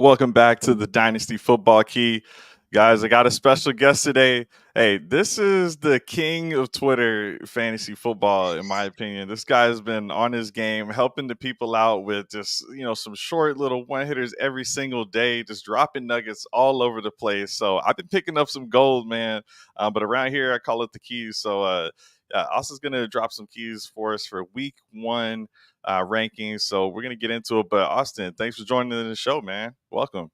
Welcome back to the Dynasty Football Key. Guys, I got a special guest today. Hey, this is the king of Twitter fantasy football, in my opinion. This guy has been on his game, helping the people out with just, some short little one-hitters every single day, just dropping nuggets all over the place. So I've been picking up some gold, man. But around here, I call it the keys. So Austin's going to drop some keys for us for week one rankings. So we're going to get into it. But Austin, thanks for joining the show, man. Welcome.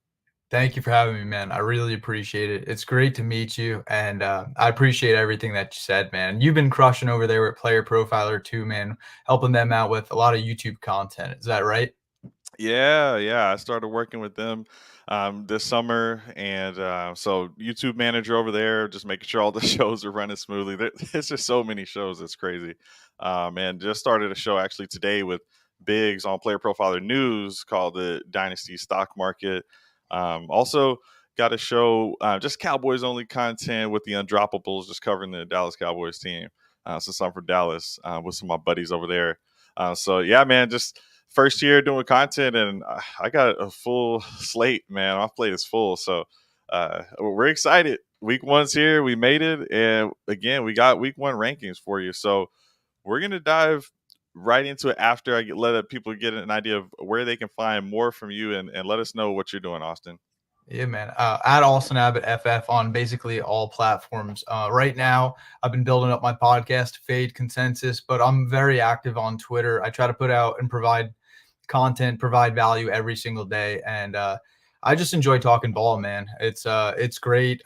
Thank you for having me, man. I really appreciate it. It's great to meet you, and I appreciate everything that you said, man. You've been crushing over there with Player Profiler too, man, helping them out with a lot of YouTube content. Is that right? Yeah. I started working with them this summer, and so YouTube manager over there, just making sure all the shows are running smoothly. There's just so many shows, it's crazy. And just started a show actually today with Biggs on Player Profiler News called the Dynasty Stock Market. Also got a show, just Cowboys only content with the Undroppables, just covering the Dallas Cowboys team. Since I'm from Dallas, with some of my buddies over there. So yeah, man, just first year doing content, and I got a full slate, man. My plate is full. So we're excited. Week one's here. We made it. And again, we got week one rankings for you. So we're going to dive right into it after let people get an idea of where they can find more from you, and let us know what you're doing, Austin. Yeah, man. At Austin Abbott FF on basically all platforms. Right now, I've been building up my podcast, Fade Consensus, but I'm very active on Twitter. I try to put out and provide content, provide value every single day, and I just enjoy talking ball, man. It's great.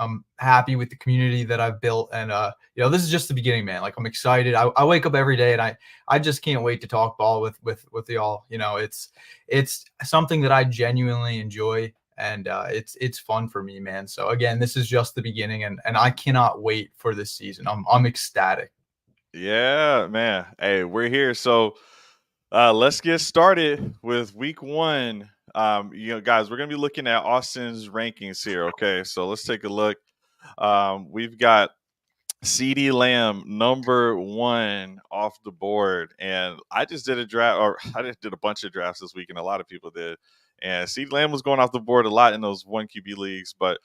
I'm happy with the community that I've built, and this is just the beginning, man. Like, I'm excited. I wake up every day, and I just can't wait to talk ball with y'all. It's something that I genuinely enjoy, and it's fun for me, man. So again, this is just the beginning, and I cannot wait for this season. I'm ecstatic. Yeah, man. Hey, we're here. So let's get started with week one. Guys, we're gonna be looking at Austin's rankings here. Okay, so let's take a look. We've got CD Lamb number one off the board, and I just did a draft, or I just did a bunch of drafts this week, and a lot of people did. And CD Lamb was going off the board a lot in those one QB leagues, but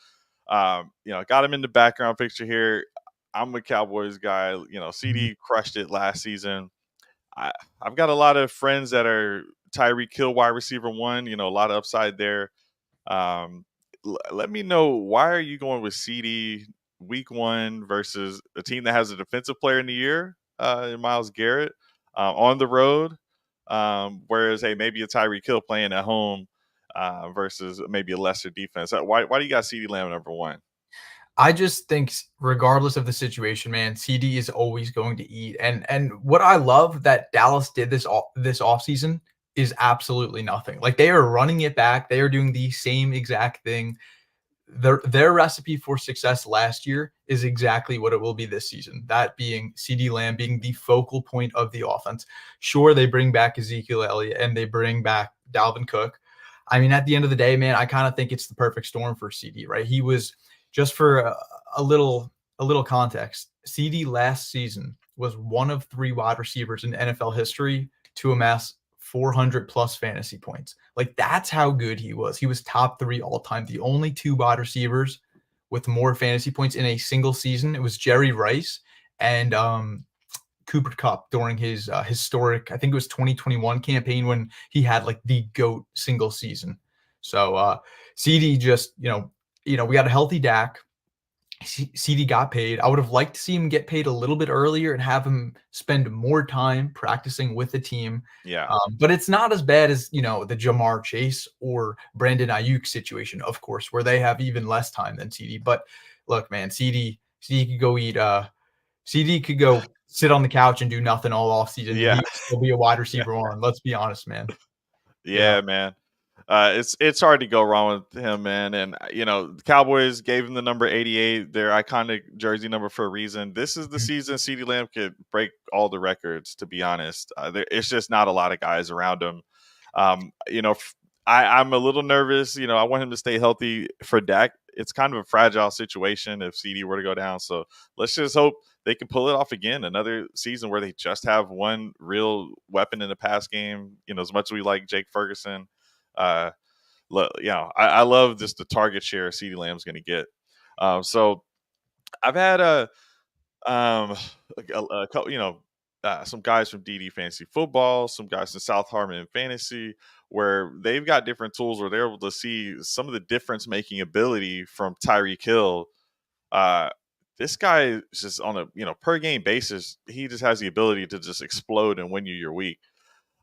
got him in the background picture here. I'm a Cowboys guy. CD crushed it last season. I've got a lot of friends that are Tyreek Hill wide receiver one. A lot of upside there. Let me know, why are you going with CD week one versus a team that has a defensive player in the year, in Myles Garrett, on the road, whereas maybe a Tyreek Hill playing at home, versus maybe a lesser defense. Why do you got CD Lamb number one? I just think, regardless of the situation, man, CD is always going to eat. And what I love that Dallas did this offseason is absolutely nothing. Like, they are running it back. They are doing the same exact thing. Their recipe for success last year is exactly what it will be this season. That being CD Lamb being the focal point of the offense. Sure, they bring back Ezekiel Elliott and they bring back Dalvin Cook. I mean, at the end of the day, man, I kind of think it's the perfect storm for CD, right? He was, just for a little context, CD last season was one of three wide receivers in NFL history to amass 400 plus fantasy points. Like, that's how good he was. He was top three all time. The only two wide receivers with more fantasy points in a single season, it was Jerry Rice and Cooper Kupp during his historic, I think it was 2021 campaign, when he had like the GOAT single season. So CD just, we got a healthy Dak. CD got paid. I would have liked to see him get paid a little bit earlier and have him spend more time practicing with the team. Yeah. But it's not as bad as, the Jamar Chase or Brandon Ayuk situation, of course, where they have even less time than CD. But look, man, CD could go eat. CD could go sit on the couch and do nothing all offseason. Yeah. He would still be a wide receiver one. Let's be honest, man. Yeah, man. It's hard to go wrong with him, man. And the Cowboys gave him the number 88, their iconic jersey number, for a reason. This is the season CD Lamb could break all the records. To be honest, it's just not a lot of guys around him. I'm a little nervous. I want him to stay healthy for Dak. It's kind of a fragile situation if CD were to go down. So let's just hope they can pull it off again. Another season where they just have one real weapon in the pass game. As much as we like Jake Ferguson, I love just the target share CeeDee Lamb's going to get. So I've had a couple, some guys from DD Fantasy Football, some guys from South Harmon Fantasy, where they've got different tools where they're able to see some of the difference making ability from Tyreek Hill. Uh, this guy is just on a per game basis. He just has the ability to just explode and win you your week.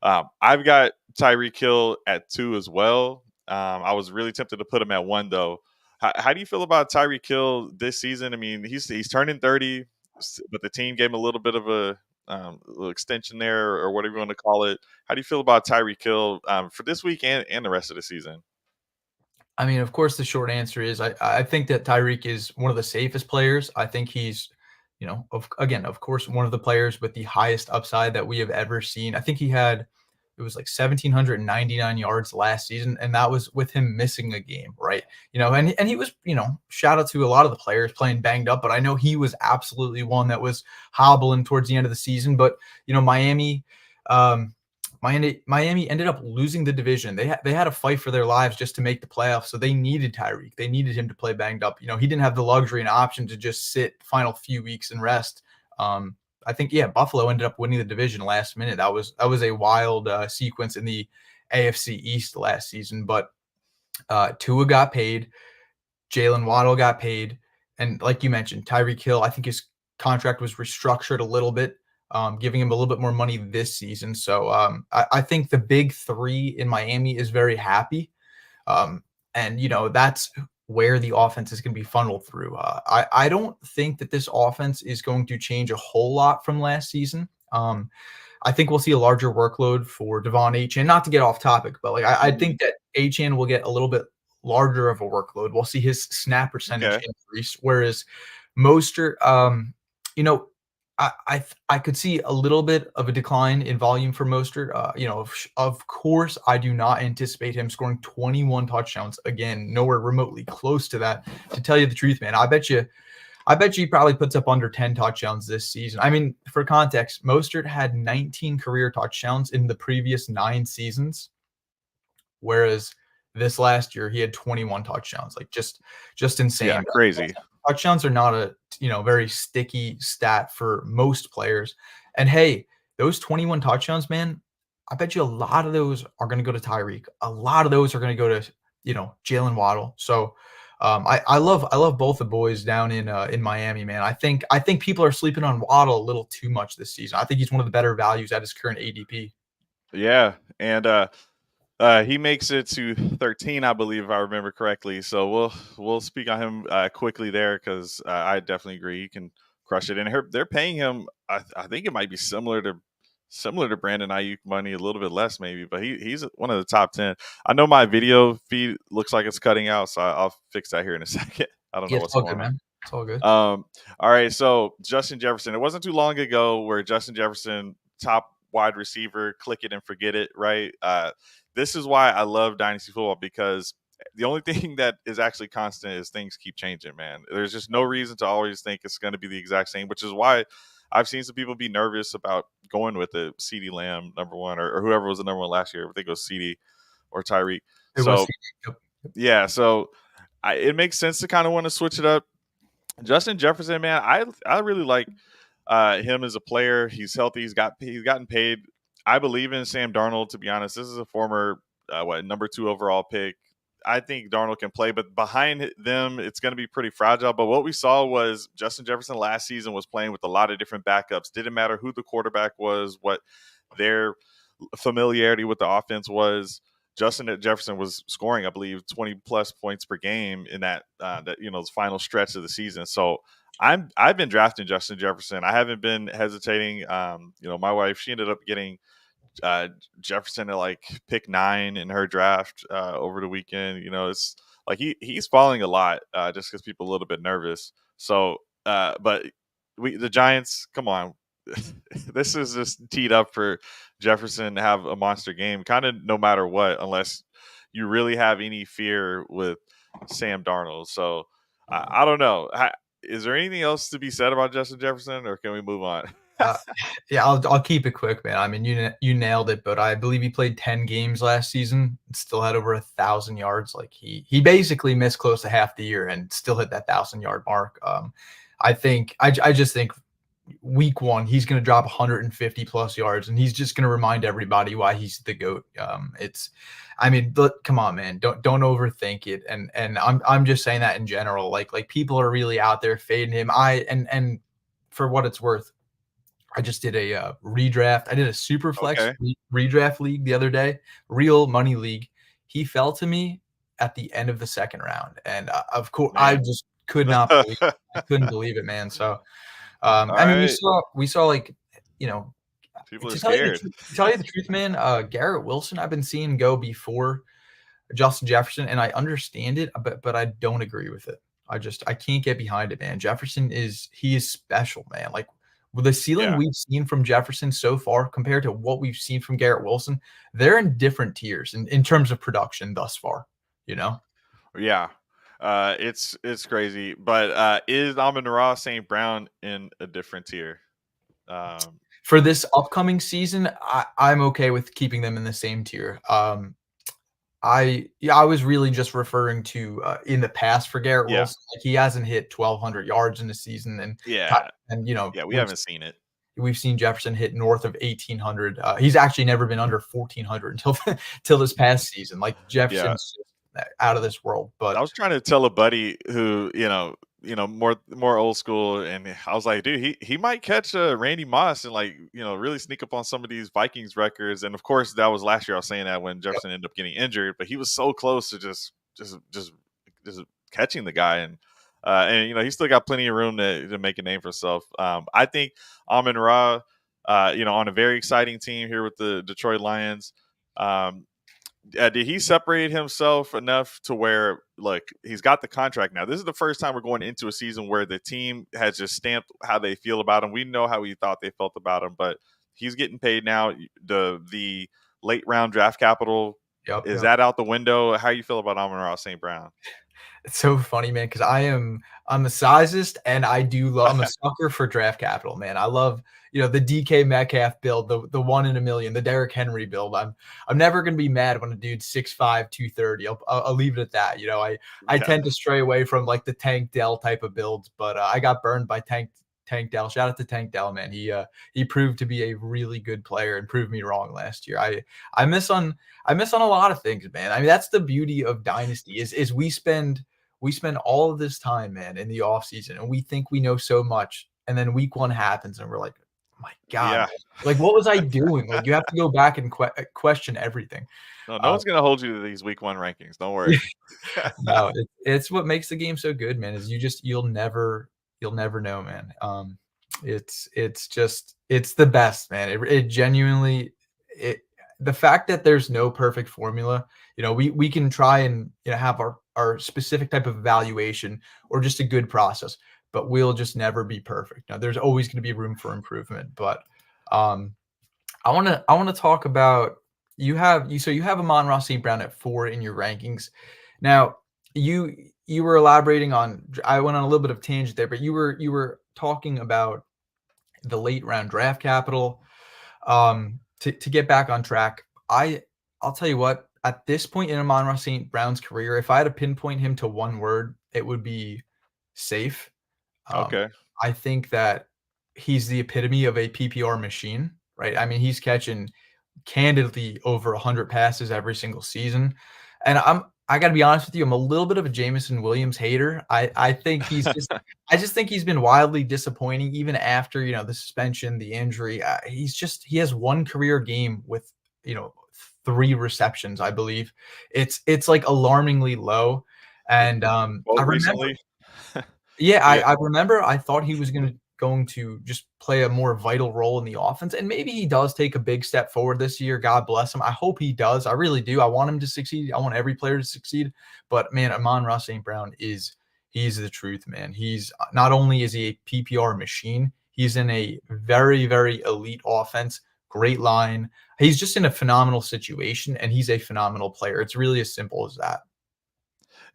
I've got Tyreek Hill at 2 as well. I was really tempted to put him at 1 though. How do you feel about Tyreek Hill this season? I mean, he's turning 30, but the team gave him a little bit of a little extension there, or whatever you want to call it. How do you feel about Tyreek Hill for this week and the rest of the season? I mean, of course, the short answer is I think that Tyreek is one of the safest players. I think he's, of course, one of the players with the highest upside that we have ever seen. I think he had it was like 1,799 yards last season, and that was with him missing a game, right? And he was, shout out to a lot of the players playing banged up, but I know he was absolutely one that was hobbling towards the end of the season. But Miami. Miami ended up losing the division. They had to fight for their lives just to make the playoffs. So they needed Tyreek. They needed him to play banged up. He didn't have the luxury and option to just sit final few weeks and rest. I think Buffalo ended up winning the division last minute. That was a wild sequence in the AFC East last season. But Tua got paid, Jalen Waddle got paid, and like you mentioned, Tyreek Hill. I think his contract was restructured a little bit, giving him a little bit more money this season. So I think the big three in Miami is very happy. And that's where the offense is going to be funneled through. I don't think that this offense is going to change a whole lot from last season. I think we'll see a larger workload for Devon Achane. Not to get off topic, but I Mhm. think that Achane will get a little bit larger of a workload. We'll see his snap percentage Okay. increase, whereas Mostert, you know, I could see a little bit of a decline in volume for Mostert. Of course, I do not anticipate him scoring 21 touchdowns again, nowhere remotely close to that. To tell you the truth, man, I bet you he probably puts up under 10 touchdowns this season. I mean, for context, Mostert had 19 career touchdowns in the previous 9 seasons, whereas this last year he had 21 touchdowns. Like just Yeah, insane. crazy. Touchdowns are not a very sticky stat for most players. And hey, those 21 touchdowns, man, I bet you a lot of those are going to go to Tyreek. A lot of those are going to go to Jalen Waddle. So I love both the boys down in Miami, man. I think people are sleeping on Waddle a little too much this season. I think he's one of the better values at his current ADP. Yeah, and he makes it to 13, I believe, if I remember correctly. So we'll speak on him quickly there because I definitely agree he can crush it. And they're paying him. I think it might be similar to Brandon Ayuk money, a little bit less maybe, but he's one of the top 10. I know my video feed looks like it's cutting out, so I'll fix that here in a second. I don't Yeah, know it's what's all going good, on. man. It's all good. All right, so Justin Jefferson. It wasn't too long ago where Justin Jefferson, top wide receiver, click it and forget it, right? This is why I love Dynasty football because the only thing that is actually constant is things keep changing, man. There's just no reason to always think it's going to be the exact same, which is why I've seen some people be nervous about going with the CD Lamb number one or whoever was the number one last year. I think it was CD or Tyreek. It was. So, yeah, so it makes sense to kind of want to switch it up. Justin Jefferson, man, I really like him as a player. He's healthy. He's gotten paid. I believe in Sam Darnold. To be honest, this is a former number 2 overall pick. I think Darnold can play, but behind them, it's going to be pretty fragile. But what we saw was Justin Jefferson last season was playing with a lot of different backups. Didn't matter who the quarterback was, what their familiarity with the offense was. Justin Jefferson was scoring, I believe, 20 plus points per game in that final stretch of the season. So I've been drafting Justin Jefferson. I haven't been hesitating. My wife, she ended up getting uh, Jefferson at like pick 9 in her draft over the weekend. It's like he's falling a lot just because people are a little bit nervous. So, but the Giants, come on, this is just teed up for Jefferson to have a monster game, kind of no matter what, unless you really have any fear with Sam Darnold. So I don't know. Is there anything else to be said about Justin Jefferson, or can we move on? Uh, yeah, I'll keep it quick, man. I mean, you nailed it, but I believe he played 10 games last season and still had over 1,000 yards. Like he basically missed close to half the year and still hit that 1,000-yard mark. I just think week one he's going to drop 150 plus yards, and he's just going to remind everybody why he's the GOAT. I mean, come on, man, don't overthink it. And I'm just saying that in general. Like people are really out there fading him. And for what it's worth, I just did a redraft. I did a super flex Okay, redraft league the other day, real money league. He fell to me at the end of the second round, and of course, I man. just could not believe. I couldn't believe it, man. So, All I mean, right, we saw like, you know, people are to tell you the scared. truth, man, Garrett Wilson, I've been seeing go before Justin Jefferson, and I understand it, but I don't agree with it. I can't get behind it, man. Jefferson he is special, man. Like with the ceiling Yeah, we've seen from Jefferson so far compared to what we've seen from Garrett Wilson, they're in different tiers in terms of production thus far, you know? yeah. It's crazy, but is Amon-Ra St. Brown in a different tier? Um, For this upcoming season, I'm okay with keeping them in the same tier. I was really just referring to in the past for Garrett yeah, Wilson. Like he hasn't hit 1,200 yards in a season, yeah, and you know yeah. We haven't seen it. we've seen Jefferson hit north of 1,800. He's actually never been under 1,400 until till this past season. Like Yeah, Jefferson's out of this world. I But was trying to tell a buddy who, more old school, and I was like, dude, he might catch Randy Moss and like, really sneak up on some of these Vikings records. And of course, that was last year. I was saying that when Jefferson ended up getting injured, but he was so close to just catching the guy, and he still got plenty of room to make a name for himself. I think Amon Ra, on a very exciting team here with the Detroit Lions. Did he separate himself enough to where, look, he's got the contract now? This is the first time we're going into a season where the team has just stamped how they feel about him. We know how we thought they felt about him, but he's getting paid now. The late round draft capital, yep, is yep. that out the window? How you feel about Amon-Ra St. Brown? It's so funny, man, because I'm a sizist and I'm a sucker for draft capital, man. I love, the DK Metcalf build, the 1 in a million, the Derrick Henry build. I'm never gonna be mad when a dude's 6'5", 230. I'll leave it at that. I Yeah, tend to stray away from like the Tank Dell type of builds, but I got burned by Tank Dell. Shout out to Tank Dell, man. He proved to be a really good player and proved me wrong last year. I miss on I miss on a lot of things, man. I mean, that's the beauty of Dynasty is we spend all of this time, man, in the offseason, and we think we know so much. And then week one happens, and we're like, oh my God, yeah. man. Like, what was I doing? Like, you have to go back and question everything. No Uh, one's gonna hold you to these week one rankings. Don't worry. no, it's what makes the game so good, man, is you'll never know, man. It's the best, man. It genuinely, it the fact that there's no perfect formula, we can try and have our specific type of evaluation or just a good process, but we'll just never be perfect. Now, there's always going to be room for improvement. But um, I want to talk about you have Amon-Ra St. Brown at 4 in your rankings. Now, you were elaborating on. I went on a little bit of tangent there, but you were talking about the late round draft capital. To get back on track, I'll tell you what. At this point in Amon-Ra St. Brown's career, if I had to pinpoint him to one word, it would be safe. Um, Okay. I think that he's the epitome of a PPR machine, right? I mean, he's catching candidly over 100 passes every single season. And I got to be honest with you, I'm a little bit of a Jameson Williams hater. I just think he's been wildly disappointing even after, the suspension, the injury. He has one career game with, 3 receptions, I believe. It's like alarmingly low. And I Quote remember recently. yeah, Yeah, I remember I thought he was going to just play a more vital role in the offense, and maybe he does take a big step forward this year. God bless him. I hope he does. I really do. I want him to succeed. I want every player to succeed. But man, Amon-Ra St. Brown he's the truth, man. He's not only is he a PPR machine, he's in a very, very elite offense, great line. He's just in a phenomenal situation, and he's a phenomenal player. It's really as simple as that.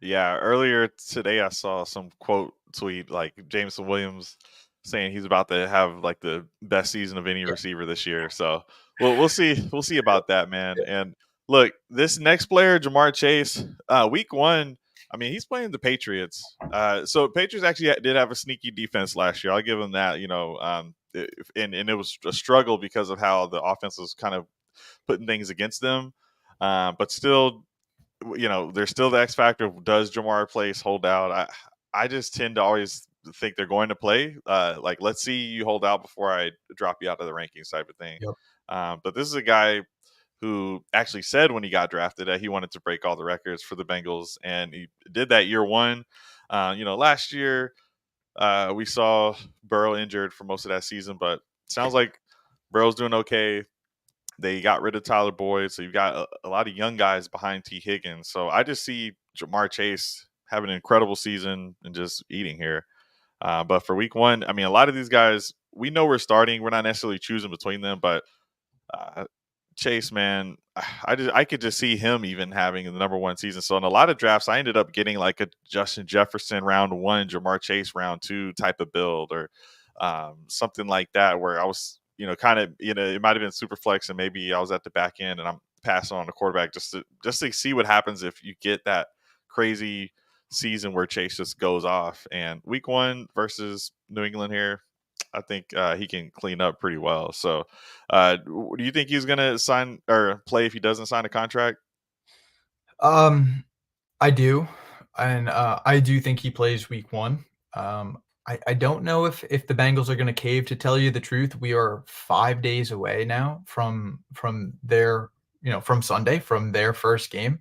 yeah. Earlier today, I saw some quote tweet like Jameson Williams saying he's about to have like the best season of any receiver this year. So we'll see about that, man. And look, this next player, Jamar Chase, week one. I mean, he's playing the Patriots. So Patriots actually did have a sneaky defense last year. I'll give them that. And it was a struggle because of how the offense was kind of putting things against them. But still, there's still the X factor. Does Jamar Place hold out? I just tend to always think they're going to play. Like, let's see you hold out before I drop you out of the rankings type of thing. Yep. But this is a guy who actually said when he got drafted that he wanted to break all the records for the Bengals, and he did that year one. Last year we saw Burrow injured for most of that season, but sounds like Burrow's doing okay. They got rid of Tyler Boyd, so you've got a lot of young guys behind T. Higgins. So I just see Jamar Chase having an incredible season and just eating here. But for week one, I mean, a lot of these guys, we know we're starting. We're not necessarily choosing between them, but Chase, man, I could just see him even having the number one season. So in a lot of drafts, I ended up getting like a Justin Jefferson round one, Jamar Chase round two type of build, or something like that, where I was, it might have been super flex, and maybe I was at the back end and I'm passing on the quarterback just to see what happens if you get that crazy season where Chase just goes off. And week one versus New England here, I think he can clean up pretty well. So, do you think he's going to sign or play if he doesn't sign a contract? I do, and I do think he plays week one. I don't know if the Bengals are going to cave. To tell you the truth, we are 5 days away now from their from Sunday, from their first game.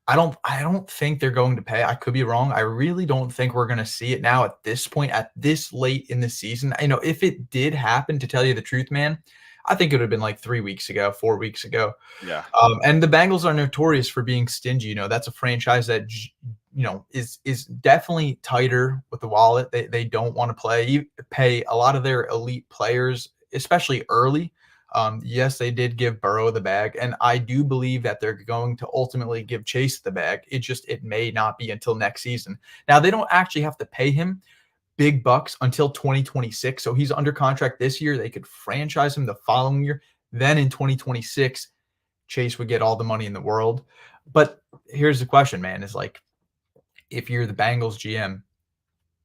I don't think they're going to pay. I could be wrong. I really don't think we're going to see it now at this point, at this late in the season. If it did happen, to tell you the truth, man, I think it would have been like 3 weeks ago, 4 weeks ago. Yeah. And the Bengals are notorious for being stingy. That's a franchise that is definitely tighter with the wallet. They don't want to pay a lot of their elite players, especially early. Yes, they did give Burrow the bag, and I do believe that they're going to ultimately give Chase the bag. It may not be until next season. Now, they don't actually have to pay him big bucks until 2026. So he's under contract this year. They could franchise him the following year. Then in 2026, Chase would get all the money in the world. But here's the question, man, is like, if you're the Bengals GM,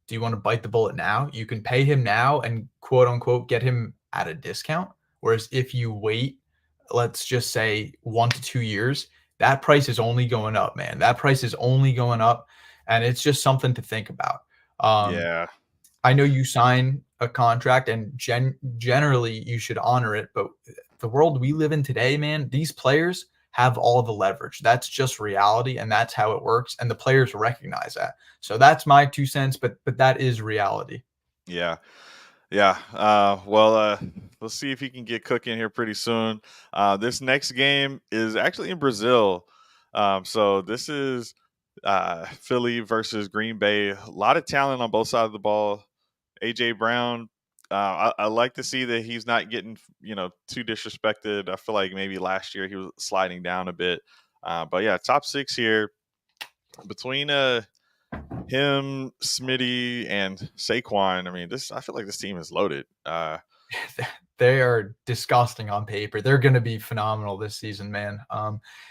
do you want to bite the bullet now? You can pay him now and quote unquote get him at a discount. Whereas if you wait, let's just say 1 to 2 years, that price is only going up, man. That price is only going up. And it's just something to think about. Yeah. I know you sign a contract and generally you should honor it. But the world we live in today, man, these players have all the leverage. That's just reality, and that's how it works. And the players recognize that. So that's my 2 cents, but that is reality. Yeah. Yeah. Well, we'll see if he can get cooking here pretty soon. This next game is actually in Brazil. So this is Philly versus Green Bay. A lot of talent on both sides of the ball. AJ Brown, I like to see that he's not getting, too disrespected. I feel like maybe last year he was sliding down a bit. But yeah, top 6 here between him, Smitty, and Saquon. I mean, I feel like this team is loaded. They are disgusting on paper. They're going to be phenomenal this season, man.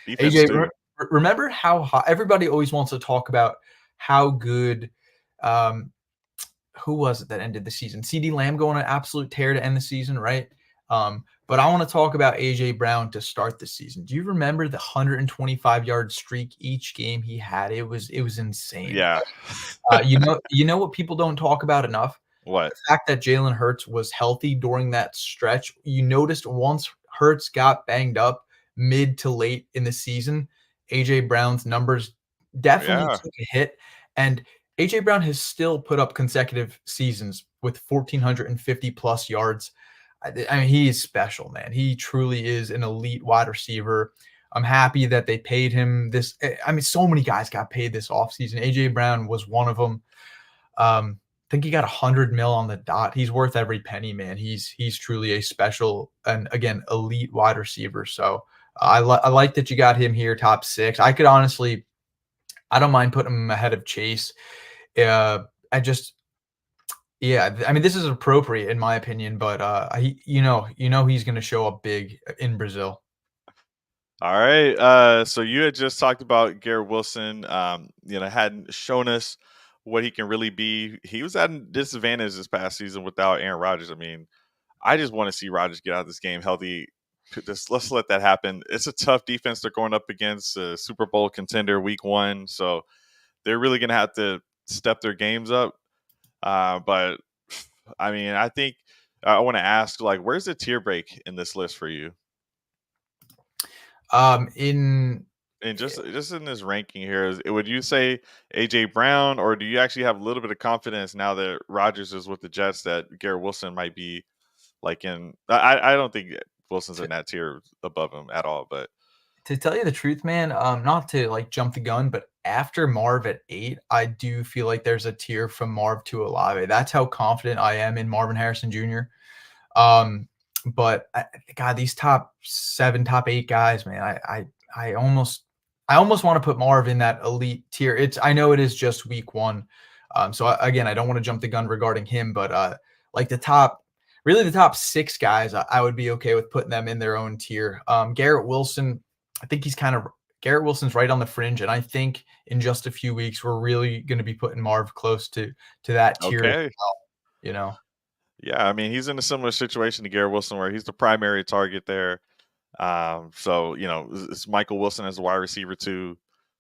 Defense AJ, too. remember how hot everybody always wants to talk about how good. Who was it that ended the season? CD Lamb going an absolute tear to end the season, right? But I want to talk about AJ Brown to start the season. Do you remember the 125-yard streak each game he had? It was insane. Yeah. You know what people don't talk about enough? What? The fact that Jalen Hurts was healthy during that stretch. You noticed once Hurts got banged up mid to late in the season, AJ Brown's numbers definitely took a hit. And AJ Brown has still put up consecutive seasons with 1,450 plus yards. I mean, he is special, man. He truly is an elite wide receiver. I'm happy that they paid him this. I mean, so many guys got paid this offseason. AJ Brown was one of them. I think he got 100 mil on the dot. He's worth every penny, man. He's truly a special and, again, elite wide receiver. So I like that you got him here, top 6. I don't mind putting him ahead of Chase. Yeah, I mean, this is appropriate in my opinion, but he's going to show up big in Brazil. All right. So you had just talked about Garrett Wilson. Hadn't shown us what he can really be. He was at a disadvantage this past season without Aaron Rodgers. I mean, I just want to see Rodgers get out of this game healthy. Just let's let that happen. It's a tough defense they're going up against, a Super Bowl contender week one, so they're really going to have to step their games up. But I mean, I think I want to ask, like, where's the tier break in this list for you? In And just in this ranking here, would you say AJ Brown, or do you actually have a little bit of confidence now that Rodgers is with the Jets that Garrett Wilson might be like in? I don't think Wilson's in to, that tier above him at all, but to tell you the truth, man, not to like jump the gun, but after Marv at 8, I do feel like there's a tier from Marv to Olave. That's how confident I am in Marvin Harrison Jr. Um, but God, these top 7, top 8 guys, man, I almost want to put Marv in that elite tier. I know it is just week 1, so again, I don't want to jump the gun regarding him, but like really the top 6 guys, I would be okay with putting them in their own tier. Garrett Wilson, I think Garrett Wilson's right on the fringe, and I think in just a few weeks we're really going to be putting Marv close to that tier as okay. well. You know, Yeah, I mean, he's in a similar situation to Garrett Wilson where he's the primary target there. So it's Michael Wilson as a wide receiver too.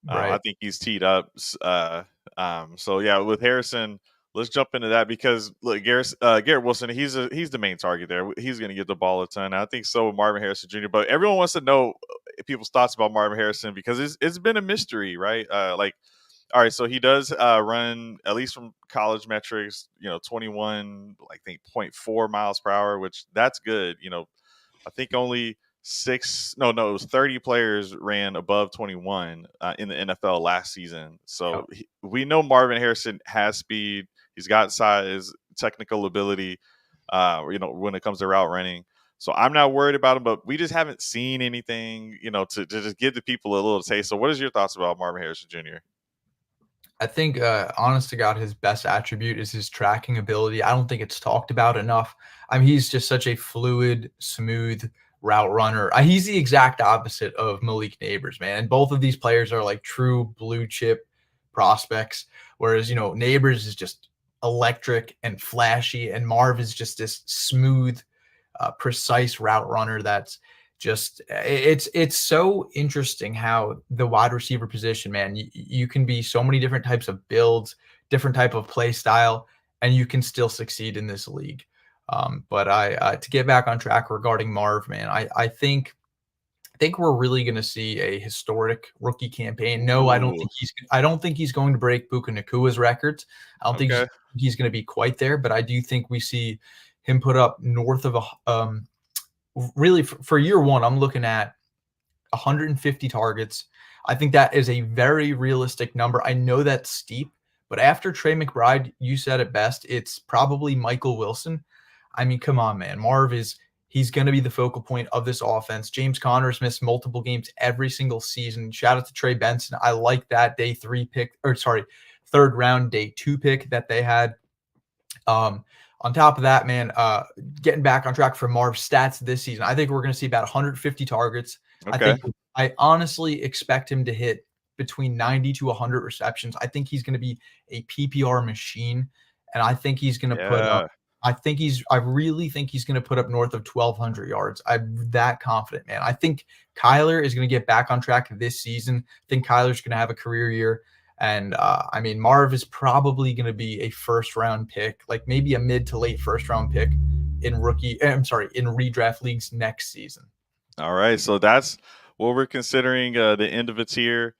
I right? think he's teed up. So yeah, with Harrison, let's jump into that because look, Garrett Wilson, he's the main target there. He's going to get the ball a ton. I think so with Marvin Harrison Jr. But everyone wants to know people's thoughts about Marvin Harrison because it's been a mystery, right? All right, so he does run at least from college metrics, 21, I think 0.4 miles per hour, which that's good. I think only it was 30 players ran above 21 in the NFL last season. So we know Marvin Harrison has speed. He's got size, technical ability, when it comes to route running. So I'm not worried about him, but we just haven't seen anything, to just give the people a little taste. So what is your thoughts about Marvin Harrison Jr.? I think, honest to God, his best attribute is his tracking ability. I don't think it's talked about enough. I mean, he's just such a fluid, smooth route runner. He's the exact opposite of Malik Neighbors, man. And both of these players are like true blue chip prospects, whereas Neighbors is just electric and flashy, and Marv is just this smooth, precise route runner that's just it's so interesting how the wide receiver position, man, you can be so many different types of builds, different type of play style, and you can still succeed in this league. But I to get back on track regarding Marv, man, I think we're really going to see a historic rookie campaign. No, Ooh, I don't think he's going to break Buka Nakua's records. I don't think okay. he's going to be quite there, but I do think we see him put up north of really for year 1. I'm looking at 150 targets. I think that is a very realistic number. I know that's steep, but after Trey McBride, you said it best. It's probably Michael Wilson. I mean, come on, man. He's going to be the focal point of this offense. James Conner's missed multiple games every single season. Shout out to Trey Benson. I like that third round day 2 pick that they had. On top of that, man, getting back on track for Marv's stats this season, I think we're going to see about 150 targets. Okay. I honestly expect him to hit between 90 to 100 receptions. I think he's going to be a PPR machine, and I think he's going to put up. Yeah. I really think he's going to put up north of 1,200 yards. I'm that confident, man. I think Kyler is going to get back on track this season. I think Kyler's going to have a career year. And I mean, Marv is probably going to be a first round pick, like maybe a mid to late first round pick in redraft leagues next season. All right. So that's what we're considering the end of a tier.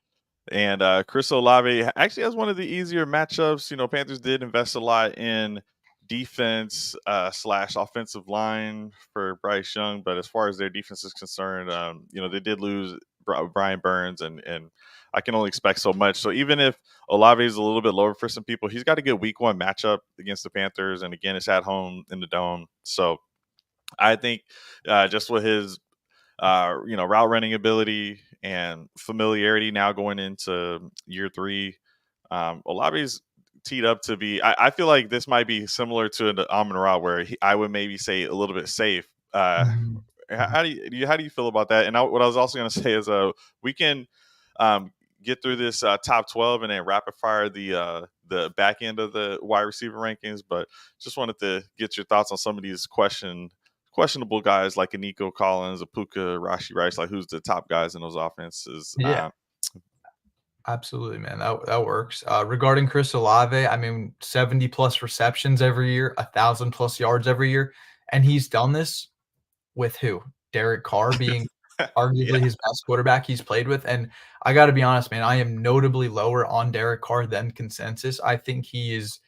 And Chris Olave actually has one of the easier matchups. Panthers did invest a lot in defense slash offensive line for Bryce Young, but as far as their defense is concerned, they did lose Brian Burns, and I can only expect so much. So even if Olave is a little bit lower for some people, he's got a good week 1 matchup against the Panthers, and again, it's at home in the Dome. So I think just with his route running ability and familiarity now going into year 3. Olave's teed up to be. I feel like this might be similar to an Amon Ra, where I would maybe say a little bit safe. Mhm. Mhm. How do you feel about that? And what I was also going to say is, we can um, get through this top 12 and then rapid fire the back end of the wide receiver rankings. But just wanted to get your thoughts on some of these questionable guys like a Nico Collins, a Puka, Rashi Rice. Like, who's the top guys in those offenses? Yeah. Absolutely, man. That works. Regarding Chris Olave, I mean, 70 plus receptions every year, 1,000 plus yards every year, and he's done this with who? Derek Carr being Yeah, arguably his best quarterback he's played with. And I got to be honest, man, I am notably lower on Derek Carr than consensus. I think he is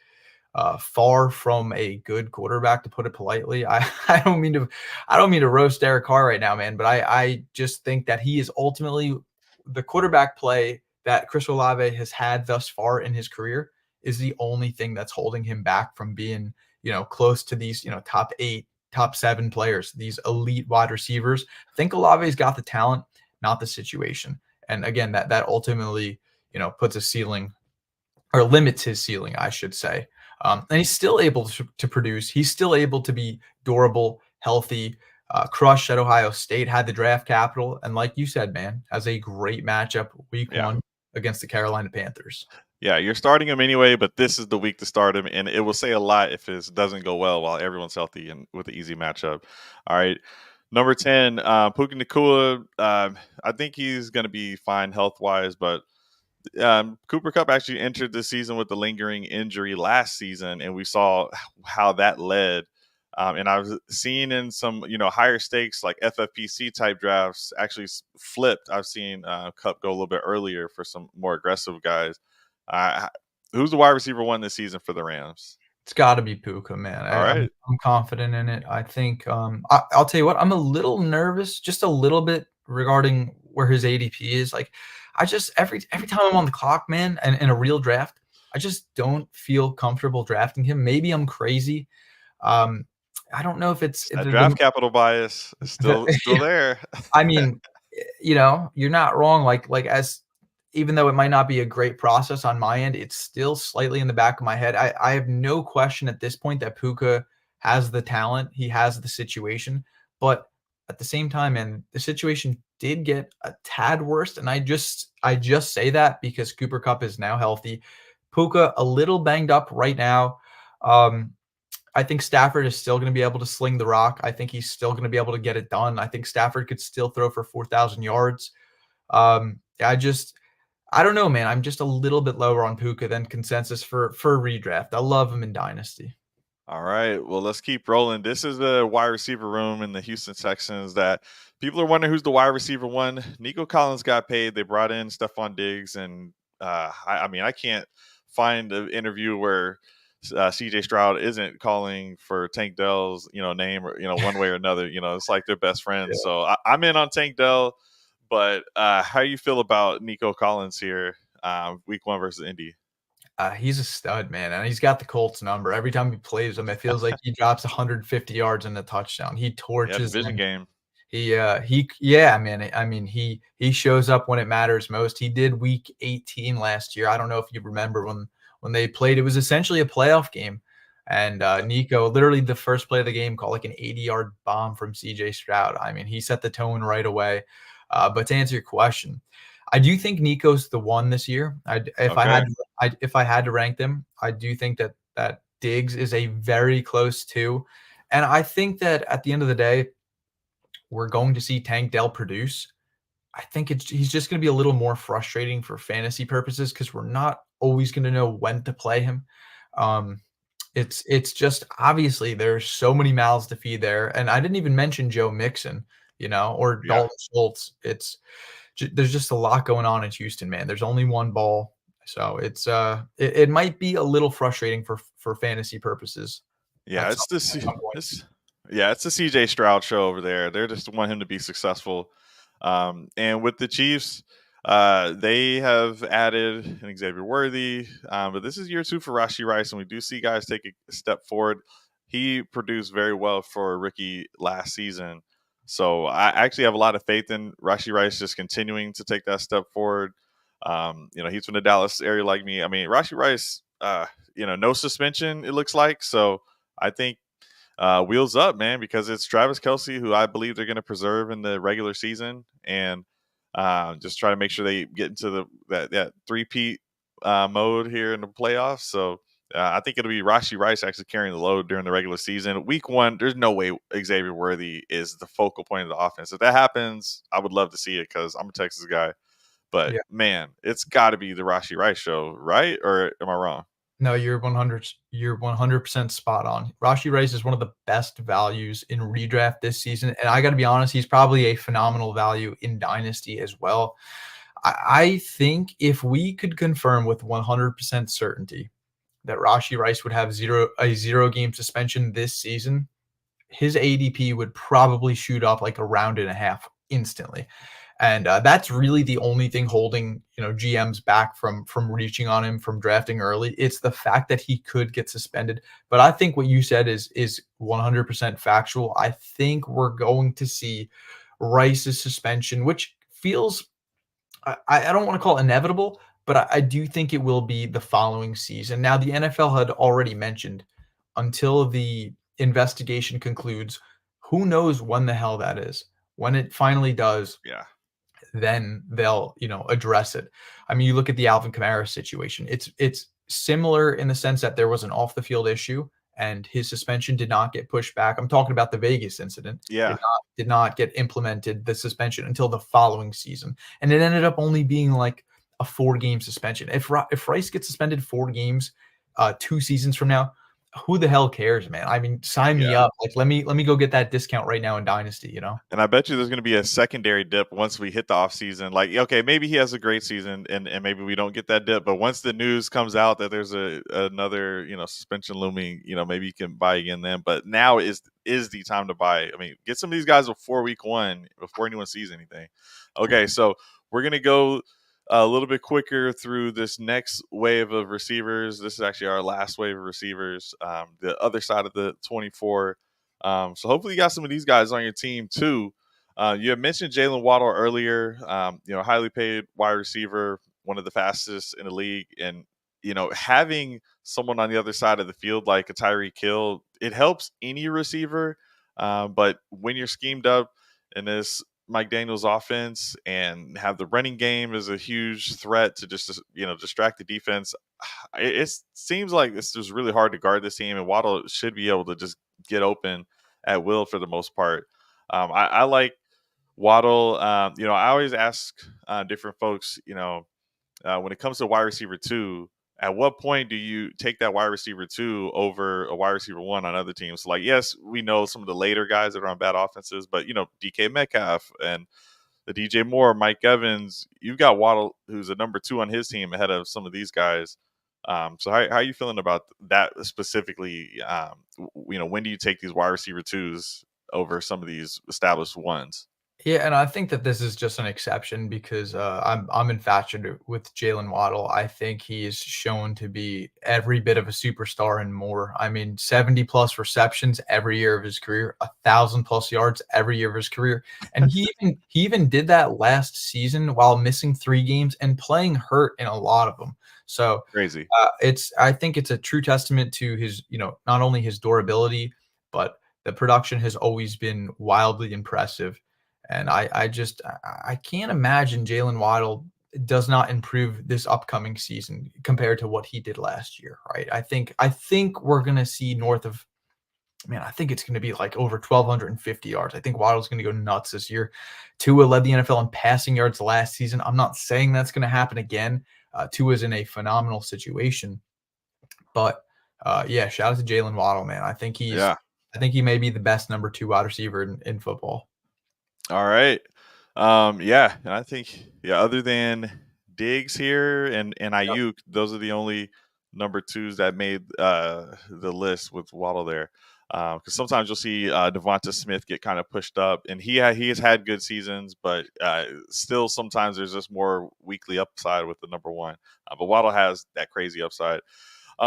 far from a good quarterback, to put it politely. I don't mean to roast Derek Carr right now, man, but I just think that he is ultimately the quarterback play that Chris Olave has had thus far in his career is the only thing that's holding him back from being, close to these, top 8, top 7 players, these elite wide receivers. I think Olave's got the talent, not the situation. And again, that ultimately, puts a ceiling or limits his ceiling, I should say. And he's still able to produce. He's still able to be durable, healthy. Crush at Ohio State, had the draft capital, and like you said, man, has a great matchup week yeah. 1 against the Carolina Panthers. Yeah, you're starting him anyway, but this is the week to start him, and it will say a lot if it doesn't go well while everyone's healthy and with an easy matchup. All right, number 10, Puka Nacua. I think he's going to be fine health wise, but Cooper Cup actually entered the season with a lingering injury last season, and we saw how that led. And I've seen in some, higher stakes like FFPC type drafts actually flipped. I've seen Cup go a little bit earlier for some more aggressive guys. Uh, who's the wide receiver one this season for the Rams? It's got to be Puka, man. All I'm right. I'm confident in it. I think I'll tell you what, I'm a little nervous, just a little bit regarding where his ADP is. Like, I just every time I'm on the clock, man, and in a real draft, I just don't feel comfortable drafting him. Maybe I'm crazy. Um, I don't know if it's That draft capital bias is still the there. I mean, you're not wrong. Like as even though it might not be a great process on my end, it's still slightly in the back of my head. I have no question at this point that Puka has the talent, he has the situation, but at the same time, and the situation did get a tad worse. And I just say that because Cooper Cup is now healthy. Puka a little banged up right now. Um, I think Stafford is still going to be able to sling the rock. I think he's still going to be able to get it done. I think Stafford could still throw for 4,000 yards. I don't know, man. I'm just a little bit lower on Puka than consensus for redraft. I love him in Dynasty. All right. Well, let's keep rolling. This is the wide receiver room in the Houston Texans that people are wondering who's the wide receiver one. Nico Collins got paid. They brought in Stephon Diggs, and I mean, I can't find an interview where CJ Stroud isn't calling for Tank Dell's name, or one way or another. It's like they're best friends. Yeah. So I'm in on Tank Dell. But how do you feel about Nico Collins here, week 1 versus Indy? He's a stud, man, and he's got the Colts number. Every time he plays them, it feels like he drops 150 yards and a touchdown. He Yeah, torches division them. game. Yeah, man. I mean, he shows up when it matters most. He did week 18 last year. I don't know if you remember when they played. It was essentially a playoff game, and Nico, literally the first play of the game, called like an 80-yard bomb from CJ Stroud. I mean, he set the tone right away. But to answer your question, I do think Nico's the one this year. Okay. If I had to rank them, I do think that Diggs is a very close two, and I think that at the end of the day, we're going to see Tank Dell produce. I think he's just going to be a little more frustrating for fantasy purposes because we're not always going to know when to play him. Um, it's just obviously there's so many mouths to feed there, and I didn't even mention Joe Mixon, or Yeah. Dalton Schultz. There's just a lot going on in Houston, man. There's only one ball, so it might be a little frustrating for fantasy purposes. Yeah, At it's the some point. it's the CJ Stroud show over there. They're just want him to be successful. And with the Chiefs, they have added an Xavier Worthy, but this is year 2 for Rashi Rice, and we do see guys take a step forward. He produced very well for a rookie last season, so I actually have a lot of faith in Rashi Rice just continuing to take that step forward. He's from the Dallas area like me. I mean, Rashi Rice no suspension. It looks like so. I think wheels up, man, because it's Travis Kelsey who I believe they're going to preserve in the regular season and just try to make sure they get into that three-peat mode here in the playoffs. So I think it'll be Rashi Rice actually carrying the load during the regular season. Week one, there's no way Xavier Worthy is the focal point of the offense. If that happens, I would love to see it because I'm a Texas guy. But Yeah. man, it's got to be the Rashi Rice show, right? Or am I wrong? No, you're 100% spot on. Rashi Rice is one of the best values in redraft this season, and I gotta be honest, he's probably a phenomenal value in Dynasty as well. I think if we could confirm with 100% certainty that Rashi Rice would have a 0 game suspension this season, his ADP would probably shoot up like a round and a half instantly. And that's really the only thing holding GMs back from reaching on him from drafting early. It's the fact that he could get suspended. But I think what you said is 100% factual. I think we're going to see Rice's suspension, which feels I don't want to call it inevitable, but I do think it will be the following season. Now, the NFL had already mentioned until the investigation concludes, who knows when the hell that is. When it finally does, Yeah. then they'll address it. I mean, you look at the Alvin Kamara situation. It's similar in the sense that there was an off the field issue and his suspension did not get pushed back. I'm talking about the Vegas incident. Yeah. Did not get implemented, the suspension, until the following season, and it ended up only being like a 4-game suspension. If Rice gets suspended 4 games, 2 seasons from now, who the hell cares, man? I mean, sign me Yeah. up. Like, let me go get that discount right now in Dynasty. And I bet you there's going to be a secondary dip once we hit the off season. Like, okay, maybe he has a great season, and maybe we don't get that dip. But once the news comes out that there's another suspension looming, maybe you can buy again then. But now is the time to buy. I mean, get some of these guys before week one, before anyone sees anything. Okay, so we're gonna go a little bit quicker through this next wave of receivers. This is actually our last wave of receivers. The other side of the 24. So hopefully you got some of these guys on your team too. You had mentioned Jalen Waddle earlier. Highly paid wide receiver, one of the fastest in the league, and having someone on the other side of the field like a Tyreek Hill, it helps any receiver. But when you're schemed up in this Mike Daniels offense and have the running game as a huge threat to just distract the defense, it seems like it's just really hard to guard this team, and Waddle should be able to just get open at will for the most part. I like Waddle. I always ask different folks, when it comes to wide receiver two, at what point do you take that wide receiver two over a wide receiver one on other teams? So, like, yes, we know some of the later guys that are on bad offenses, but DK Metcalf and the DJ Moore, Mike Evans, you've got Waddle, who's a number two on his team ahead of some of these guys. So how are you feeling about that specifically? When do you take these wide receiver twos over some of these established ones? Yeah, and I think that this is just an exception because I'm infatuated with Jalen Waddle. I think he is shown to be every bit of a superstar and more. I mean, 70 plus receptions every year of his career, 1,000 plus yards every year of his career, and he even did that last season while missing 3 games and playing hurt in a lot of them. So Crazy. I think it's a true testament to his not only his durability, but the production has always been wildly impressive. And I can't imagine Jalen Waddle does not improve this upcoming season compared to what he did last year, right? I think we're gonna see north of, man, I think it's gonna be like over 1,250 yards. I think Waddle's gonna go nuts this year. Tua led the NFL in passing yards last season. I'm not saying that's gonna happen again. Tua's in a phenomenal situation, but yeah, shout out to Jalen Waddle, man. Yeah. I think he may be the best number 2 wide receiver in football. All right. Yeah, and I think other than Diggs here and Ayuk, those are the only number twos that made the list with Waddle there. Because sometimes you'll see Devonta Smith get kind of pushed up, and he has had good seasons, but still sometimes there's just more weekly upside with the number one. But Waddle has that crazy upside.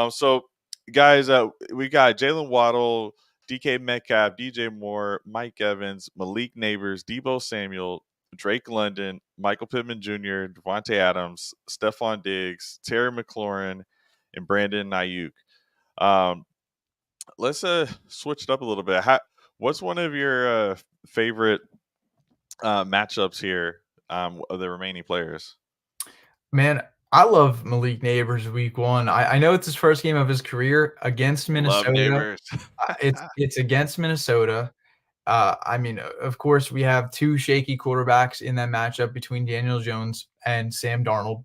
So guys, we got Jalen Waddle, DK Metcalf, DJ Moore, Mike Evans, Malik Neighbors, Debo Samuel, Drake London, Michael Pittman Jr., Devontae Adams, Stephon Diggs, Terry McLaurin, and Brandon Ayuk. Um, let's switch it up a little bit. What's one of your favorite matchups here of the remaining players? Man, I love Malik Neighbors week 1. I know it's his first game of his career against Love Minnesota. neighbors. It's against Minnesota. I mean, of course, we have 2 shaky quarterbacks in that matchup between Daniel Jones and Sam Darnold.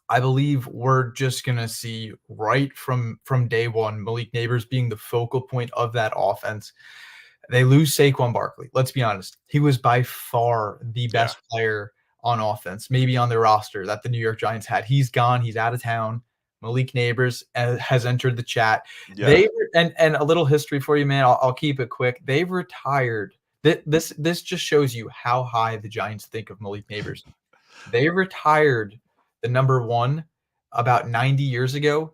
I believe we're just gonna see right from day one, Malik Neighbors being the focal point of that offense. They lose Saquon Barkley. Let's be honest. He was by far the Yeah. best player on offense, maybe on the roster that the New York Giants had. He's gone. He's out of town. Malik Neighbors has entered the chat. Yeah. They and a little history for you, man. I'll keep it quick. They've retired. This just shows you how high the Giants think of Malik Neighbors. They retired the number 1 about 90 years ago.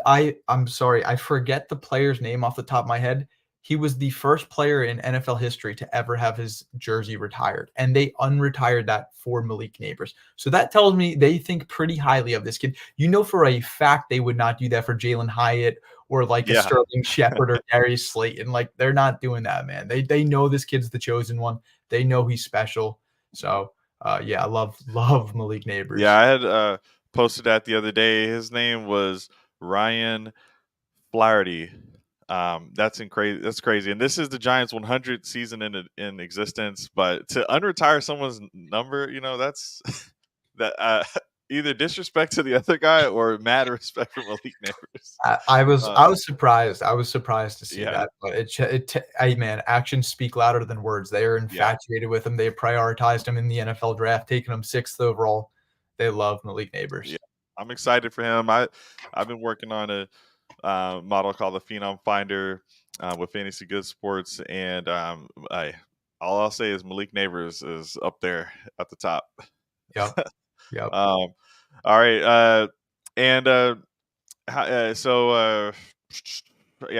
I'm sorry, I forget the player's name off the top of my head. He was the first player in NFL history to ever have his jersey retired, and they unretired that for Malik Neighbors. So that tells me they think pretty highly of this kid. You know for a fact they would not do that for Jalen Hyatt or like a Yeah. Sterling Shepard or Darius Slayton. Like, they're not doing that, man. They know this kid's the chosen one. They know he's special. So yeah, I love Malik Yeah, Neighbors. I had posted that the other day. His name was Ryan Flaherty. That's crazy. And this is the Giants' 100th season in existence. But to unretire someone's number, that's that either disrespect to the other guy or mad respect for Malik Neighbors. I was surprised. I was surprised to see Yeah, that. But hey man, actions speak louder than words. They are yeah, infatuated with him. They prioritized him in the NFL draft, taking him 6th overall. They love Malik yeah. Neighbors. I'm excited for him. I've been working on a model called the Phenom Finder with Fantasy Good Sports, and all I'll say is Malik Neighbors is up there at the top. Yep. Yep. All right, and yeah,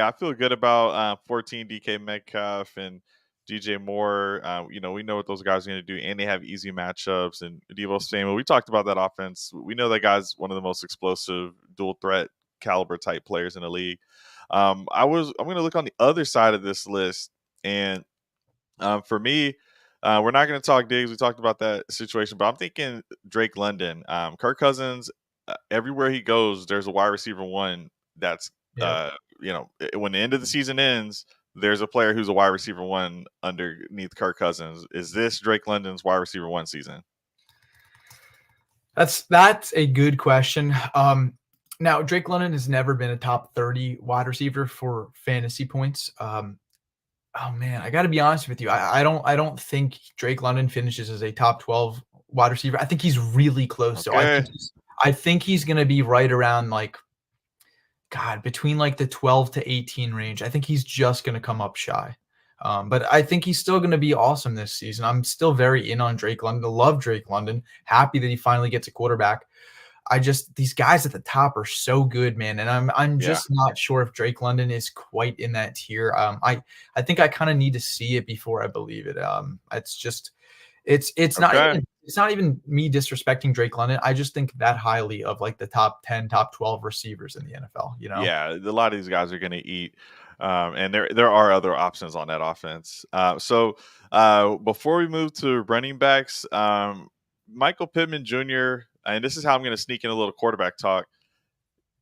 I feel good about 14 DK Metcalf and DJ Moore. We know what those guys are going to do, and they have easy matchups. And Devo Samuel, we talked about that offense. We know that guy's one of the most explosive dual threat caliber type players in the league. I'm going to look on the other side of this list, and for me, we're not going to talk Diggs. We talked about that situation, but I'm thinking Drake London, Kirk Cousins. Everywhere he goes, there's a wide receiver one that's Yep. when the end of the season ends, there's a player who's a wide receiver one underneath Kirk Cousins. Is this Drake London's wide receiver one season? That's a good question. Now Drake London has never been a top 30 wide receiver for fantasy points. Oh man, I got to be honest with you. I don't think Drake London finishes as a top 12 wide receiver. I think he's really close. So Okay. I think he's going to be right around like God, between like the 12 to 18 range. I think he's just going to come up shy. But I think he's still going to be awesome this season. I'm still very in on Drake London. I love Drake London. Happy that he finally gets a quarterback. These guys at the top are so good, man, and I'm Yeah. just not sure if Drake London is quite in that tier. I think I kind of need to see it before I believe it. It's just Okay. it's not even me disrespecting Drake London. I just think that highly of like the top 10, top 12 receivers in the NFL. Yeah, a lot of these guys are going to eat, and there are other options on that offense. Before we move to running backs, Michael Pittman Jr. And this is how I'm going to sneak in a little quarterback talk.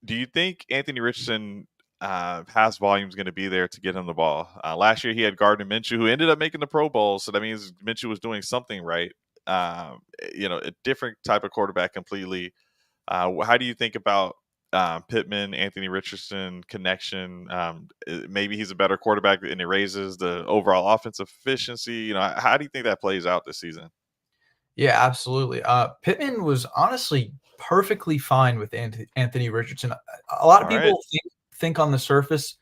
Do you think Anthony Richardson pass volume is going to be there to get him the ball? Last year he had Gardner Minshew, who ended up making the Pro Bowl, so that means Minshew was doing something right. A different type of quarterback completely. How do you think about Pittman, Anthony Richardson connection? Maybe he's a better quarterback and it raises the overall offensive efficiency. How do you think that plays out this season? Yeah, absolutely. Pittman was honestly perfectly fine with Anthony Richardson. A lot of All right. people think on the surface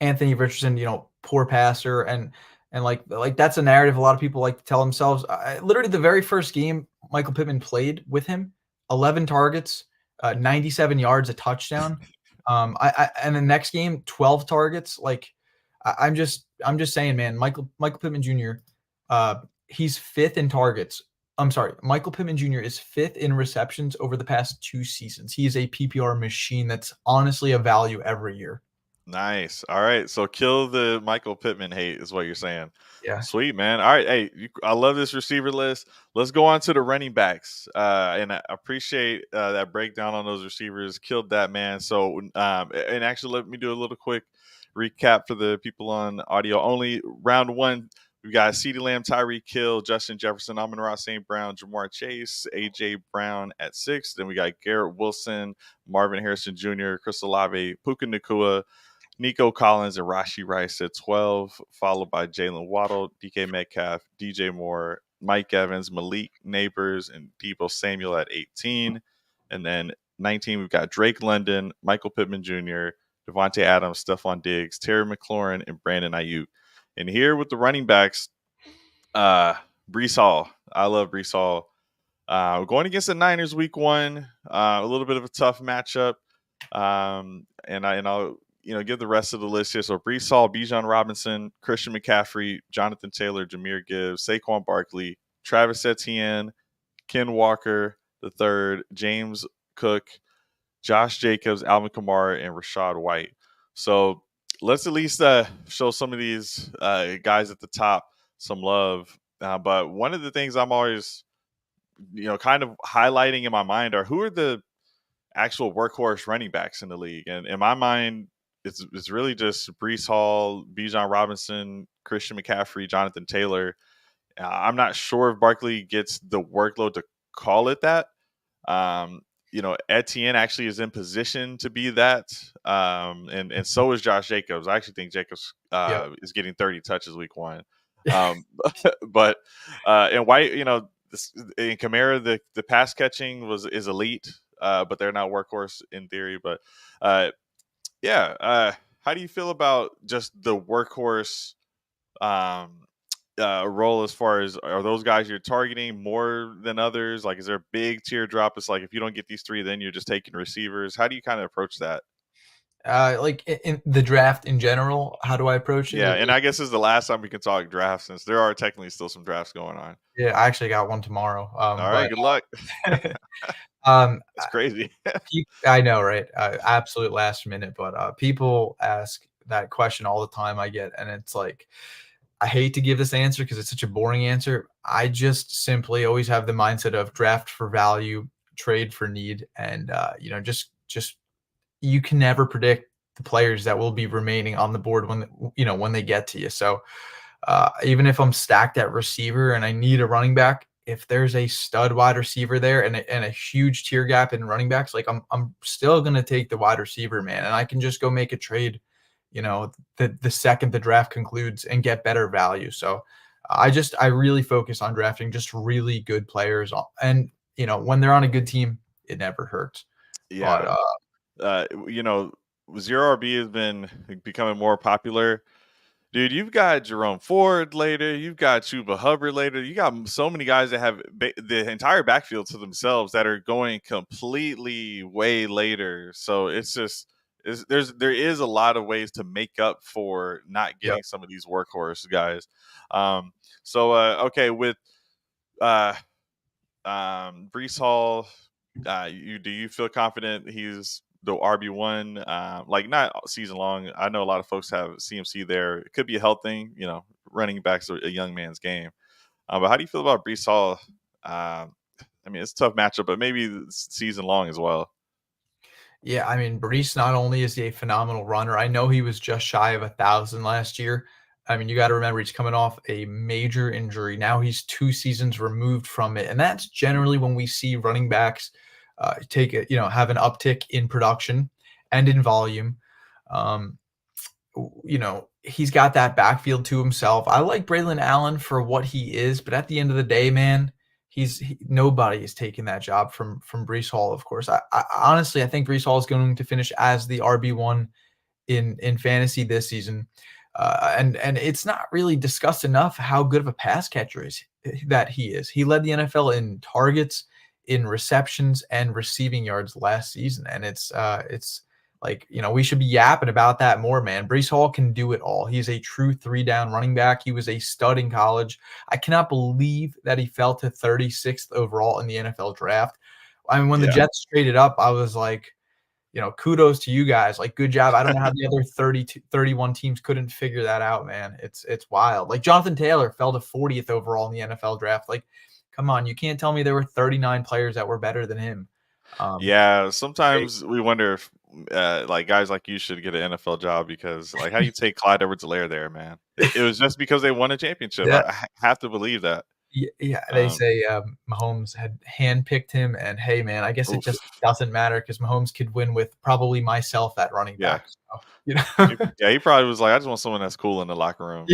Anthony Richardson, poor passer, and like that's a narrative a lot of people like to tell themselves. Literally, the very first game Michael Pittman played with him, 11 targets, 97 yards, a touchdown. And the next game, 12 targets. Like, I'm just saying, man, Michael Pittman Jr. He's 5th in targets I'm sorry, Michael Pittman Jr. is 5th in receptions over the past 2 seasons. He is a PPR machine that's honestly a value every year. Nice. All right. So kill the Michael Pittman hate is what you're saying. Yeah. Sweet, man. All right. Hey, I love this receiver list. Let's go on to the running backs. And I appreciate that breakdown on those receivers. Killed that, man. So, and actually, let me do a little quick recap for the people on audio only. Round one, we got CeeDee Lamb, Tyreek Hill, Justin Jefferson, Amon-Ra St. Brown, Jamar Chase, A.J. Brown at 6. Then we got Garrett Wilson, Marvin Harrison Jr., Chris Olave, Puka Nacua, Nico Collins and Rashi Rice at 12, followed by Jalen Waddle, DK Metcalf, DJ Moore, Mike Evans, Malik Neighbors, and Debo Samuel at 18. And then 19, we've got Drake London, Michael Pittman Jr., Devontae Adams, Stephon Diggs, Terry McLaurin, and Brandon Ayuk. And here with the running backs, Brees Hall. I love Brees Hall. Going against the Niners week one, a little bit of a tough matchup. And I'll give the rest of the list here. So Brees Hall, Bijan Robinson, Christian McCaffrey, Jonathan Taylor, Jameer Gibbs, Saquon Barkley, Travis Etienne, Ken Walker the third, James Cook, Josh Jacobs, Alvin Kamara, and Rashad White. So let's at least show some of these guys at the top some love. But one of the things I'm always, kind of highlighting in my mind are who are the actual workhorse running backs in the league. And in my mind, it's really just Brees Hall, Bijan Robinson, Christian McCaffrey, Jonathan Taylor. I'm not sure if Barkley gets the workload to call it that. Etienne actually is in position to be that. And so is Josh Jacobs. I actually think Jacobs Yep. is getting 30 touches week one. But and White, in Kamara, the pass catching is elite. But they're not workhorse in theory. But how do you feel about just the workhorse role as far as are those guys you're targeting more than others? Like, is there a big teardrop? It's like if you don't get these three, then you're just taking receivers. How do you kind of approach that? Like in the draft in general, how do I approach it? Yeah, and I guess this is the last time we can talk draft since there are technically still some drafts going on. Yeah, I actually got one tomorrow. All right, good luck. Um, That's crazy. I know, right? Absolute last minute, but people ask that question all the time. I get, and it's like, I hate to give this answer because it's such a boring answer. I just simply always have the mindset of draft for value, trade for need, and just you can never predict the players that will be remaining on the board when they get to you. So even if I'm stacked at receiver and I need a running back, if there's a stud wide receiver there and a huge tier gap in running backs, like I'm still gonna take the wide receiver, man, and I can just go make a trade, the second the draft concludes and get better value. So I really focus on drafting just really good players, and when they're on a good team, it never hurts. Yeah. But Zero RB has been becoming more popular. Dude, you've got Jerome Ford later. You've got Chuba Hubbard later. You got so many guys that have the entire backfield to themselves that are going completely way later. So it's just there is a lot of ways to make up for not Yep. getting some of these workhorse guys. Okay, with Brees Hall, do you feel confident he's the RB1, like not season long? I know a lot of folks have CMC there. It could be a health thing, running back's a young man's game. But how do you feel about Brees Hall? I mean, it's a tough matchup, but maybe season long as well. Yeah, I mean, Brees not only is he a phenomenal runner, I know he was just shy of 1,000 last year. I mean, you got to remember he's coming off a major injury. Now he's 2 seasons removed from it, and that's generally when we see running backs have an uptick in production and in volume. Um, he's got that backfield to himself. I like Braylon Allen for what he is, but at the end of the day, man, nobody is taking that job from Brees Hall. Of course, I honestly I think Brees Hall is going to finish as the RB1 in fantasy this season, and it's not really discussed enough how good of a pass catcher that he is. He led the NFL in targets, in receptions, and receiving yards last season, and it's Like, we should be yapping about that more, man. Breece Hall can do it all. He's a true 3-down running back. He was a stud in college. I cannot believe that he fell to 36th overall in the NFL draft. I mean, when the Yeah. Jets traded up, I was like, kudos to you guys. Like, good job. I don't know how the other 31 teams couldn't figure that out, man. It's wild. Like, Jonathan Taylor fell to 40th overall in the NFL draft. Like, come on, you can't tell me there were 39 players that were better than him. Yeah, sometimes we wonder if like guys like you should get an NFL job because like how do you take Clyde Edwards-Helaire there, man? It was just because they won a championship. Yeah. I have to believe that. Yeah, they say Mahomes had handpicked him, and hey, man, I guess it just Oof. doesn't matter because Mahomes could win with probably myself at running Yeah. back. So, He probably was like, I just want someone that's cool in the locker room.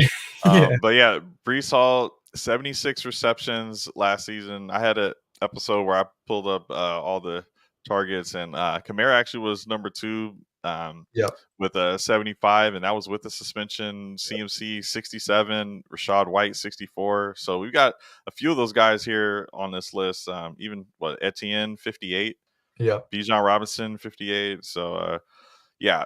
yeah, But yeah, Brees Hall, 76 receptions last season. I had an episode where I pulled up all the targets, and Kamara actually was number 2 yep, with a 75, and that was with the suspension. CMC 67, Rashad White 64. So we've got a few of those guys here on this list. Even Etienne 58, yep. Bijan Robinson 58. So yeah,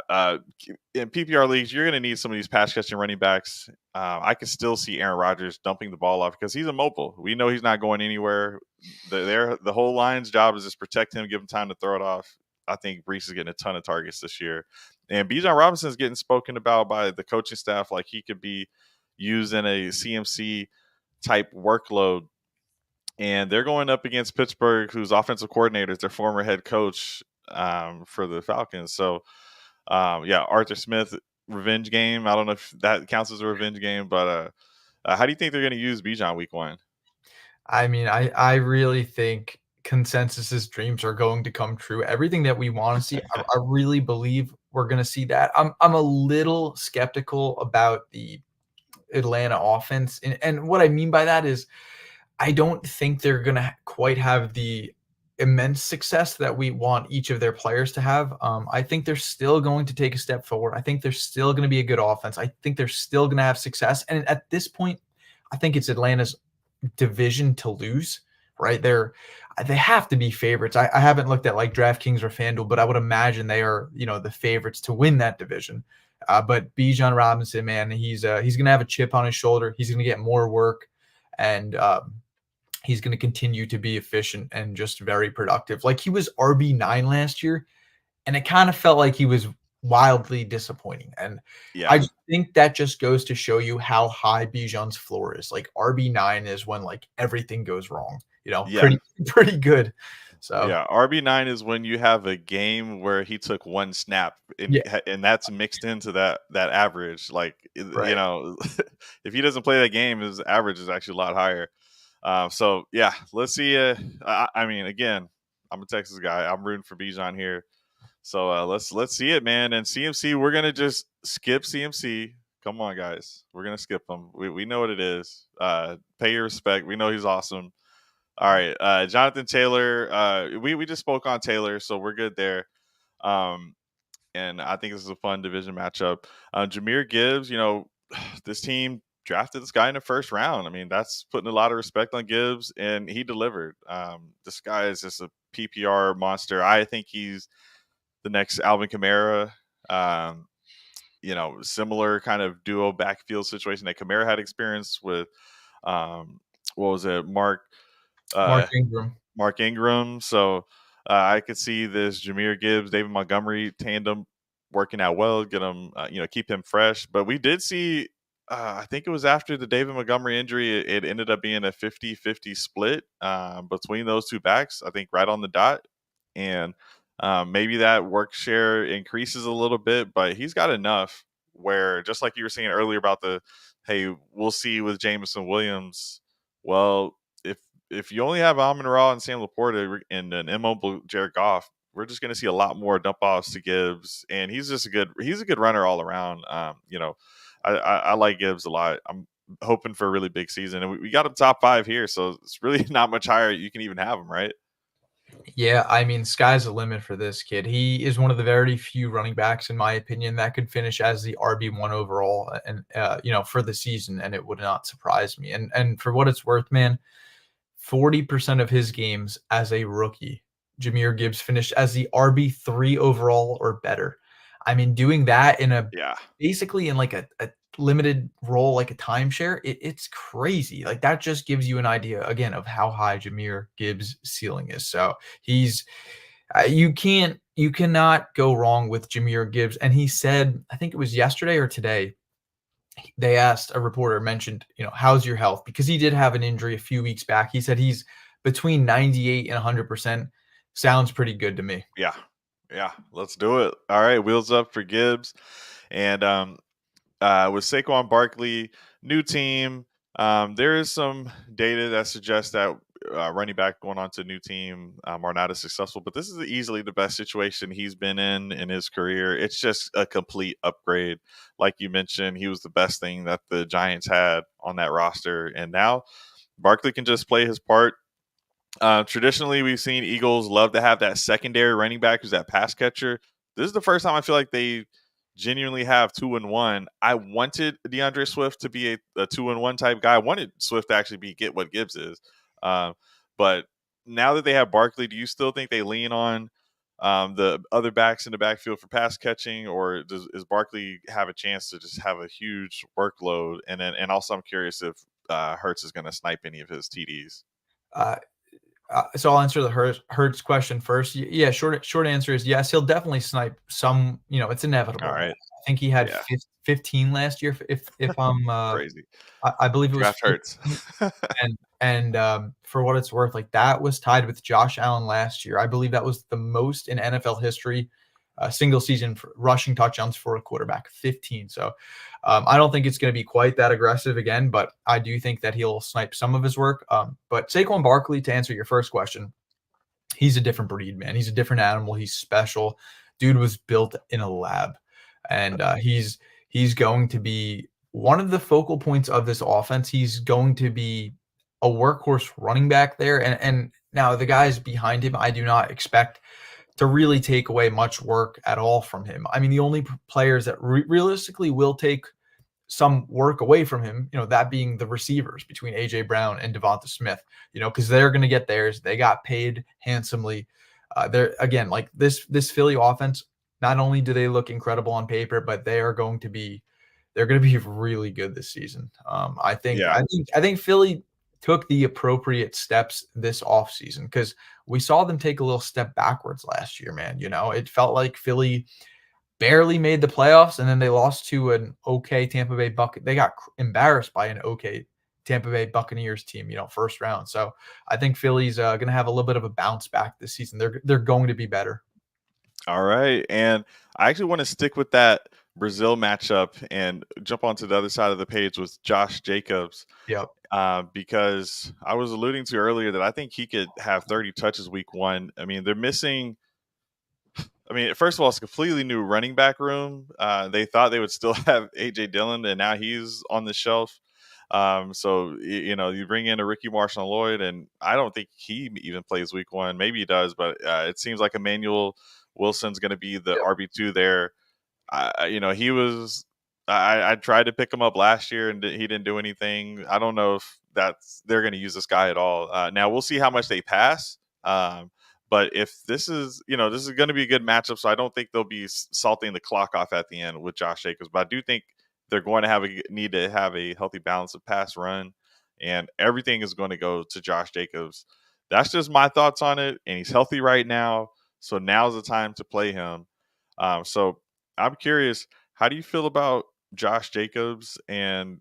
in PPR leagues, you're going to need some of these pass catching running backs. I can still see Aaron Rodgers dumping the ball off because he's immobile. We know he's not going anywhere. The whole line's job is just protect him, give him time to throw it off. I think Brees is getting a ton of targets this year. And Bijan Robinson is getting spoken about by the coaching staff like he could be used in a CMC type workload. And they're going up against Pittsburgh, whose offensive coordinator is their former head coach for the Falcons. So, yeah, Arthur Smith revenge game. I don't know if that counts as a revenge game, but how do you think they're going to use Bijan week 1? I mean, I really think consensus's dreams are going to come true. Everything that we want to see, I really believe we're going to see that. I'm a little skeptical about the Atlanta offense, and what I mean by that is I don't think they're going to quite have the immense success that we want each of their players to have. I think they're still going to take a step forward. I think they're still going to be a good offense. I think they're still going to have success. And at this point, I think it's Atlanta's division to lose, right? They have to be favorites. I haven't looked at like DraftKings or FanDuel, but I would imagine they are, the favorites to win that division. But Bijan Robinson, man, he's going to have a chip on his shoulder. He's going to get more work, and he's going to continue to be efficient and just very productive. Like, he was RB9 last year, and it kind of felt like he was wildly disappointing. And Yeah. I think that just goes to show you how high Bijan's floor is. Like, RB9 is when like everything goes wrong, Yeah. pretty good. So yeah, RB9 is when you have a game where he took 1 snap, and that's mixed into that average. Like, right. if he doesn't play that game, his average is actually a lot higher. So yeah, let's see. I mean, again, I'm a Texas guy. I'm rooting for Bijan here. So let's see it, man. And CMC, we're gonna just skip CMC. Come on, guys, we're gonna skip him. We know what it is. Pay your respect. We know he's awesome. All right, Jonathan Taylor. We just spoke on Taylor, so we're good there. And I think this is a fun division matchup. Jahmyr Gibbs, this team drafted this guy in the first round. I mean, that's putting a lot of respect on Gibbs, and he delivered. This guy is just a PPR monster. I think he's the next Alvin Kamara. Similar kind of duo backfield situation that Kamara had experience with. What was it, Mark Ingram. Mark Ingram. So I could see this Jahmyr Gibbs, David Montgomery tandem working out well, get him, keep him fresh. But we did see, I think it was after the David Montgomery injury, it ended up being a 50-50 split between those two backs, I think right on the dot. And maybe that work share increases a little bit, but he's got enough where, just like you were saying earlier about hey, we'll see with Jameson Williams. Well, if you only have Amon-Ra and Sam Laporta and an immobile Jared Goff, we're just going to see a lot more dump offs to Gibbs, and he's a good runner all around. I like Gibbs a lot. I'm hoping for a really big season, and we got him top 5 here, so it's really not much higher you can even have him, right? Yeah, I mean, sky's the limit for this kid. He is one of the very few running backs, in my opinion, that could finish as the RB1 overall, and for the season, and it would not surprise me. And for what it's worth, man, 40% of his games as a rookie, Jahmyr Gibbs finished as the RB3 overall or better. I mean, doing that in a Yeah. basically in like a limited role, like a timeshare, it's crazy. Like that just gives you an idea again of how high Jahmyr Gibbs' ceiling is. So he's you cannot go wrong with Jahmyr Gibbs. And he said, I think it was yesterday or today, they asked a reporter mentioned, how's your health? Because he did have an injury a few weeks back. He said he's between 98 and 100%. Sounds pretty good to me. Yeah. Yeah. Let's do it. All right. Wheels up for Gibbs. And with Saquon Barkley, new team. There is some data that suggests that running back going on to a new team are not as successful, but this is easily the best situation he's been in his career. It's just a complete upgrade. Like you mentioned, he was the best thing that the Giants had on that roster, and now Barkley can just play his part. Traditionally, we've seen Eagles love to have that secondary running back who's that pass catcher. This is the first time I feel like they genuinely have 2-1. I wanted DeAndre Swift to be a 2-1 type guy. I wanted Swift to actually get what Gibbs is. Um, but now that they have Barkley, do you still think they lean on the other backs in the backfield for pass catching, or does Barkley have a chance to just have a huge workload? And also, I'm curious if Hurts is going to snipe any of his TDs. Uh, so I'll answer the Hurts question first. Yeah, short answer is yes. He'll definitely snipe some. It's All inevitable. right. I think he had Yeah. 15 last year. If I'm, Crazy. I believe it was Draft Hurts. 15. And for what it's worth, like that was tied with Josh Allen last year. I believe that was the most in NFL history, single season for rushing touchdowns for a quarterback, 15. So I don't think it's going to be quite that aggressive again, but I do think that he'll snipe some of his work. But Saquon Barkley, to answer your first question, he's a different breed, man. He's a different animal. He's special. Dude was built in a lab, and he's going to be one of the focal points of this offense. He's going to be a workhorse running back there, and now the guys behind him, I do not expect to really take away much work at all from him. I mean, the only players that realistically will take some work away from him, that being the receivers between AJ Brown and Devonta Smith, because they're going to get theirs. They got paid handsomely. They're again like this Philly offense. Not only do they look incredible on paper, but they're going to be really good this season. I think Yeah. I think Philly took the appropriate steps this offseason because we saw them take a little step backwards last year, man. It felt like Philly barely made the playoffs, and then they lost to an okay Tampa Bay Buccaneers. They got embarrassed by an okay Tampa Bay Buccaneers team, first round. So I think Philly's going to have a little bit of a bounce back this season. They're going to be better. All right. And I actually want to stick with that Brazil matchup and jump onto the other side of the page with Josh Jacobs. Yep. Because I was alluding to earlier that I think he could have 30 touches week one. I mean, they're missing. I mean, first of all, it's a completely new running back room. They thought they would still have A.J. Dillon, and now he's on the shelf. So, you bring in a Ricky Marshall-Lloyd, and I don't think he even plays week one. Maybe he does, but it seems like Emmanuel Wilson's going to be the Yep. RB2 there. He was. I tried to pick him up last year, and he didn't do anything. I don't know if they're going to use this guy at all. Now we'll see how much they pass. But if this is going to be a good matchup, so I don't think they'll be salting the clock off at the end with Josh Jacobs. But I do think they're going to need to have a healthy balance of pass run, and everything is going to go to Josh Jacobs. That's just my thoughts on it, and he's healthy right now, so now's the time to play him. So I'm curious, how do you feel about Josh Jacobs? And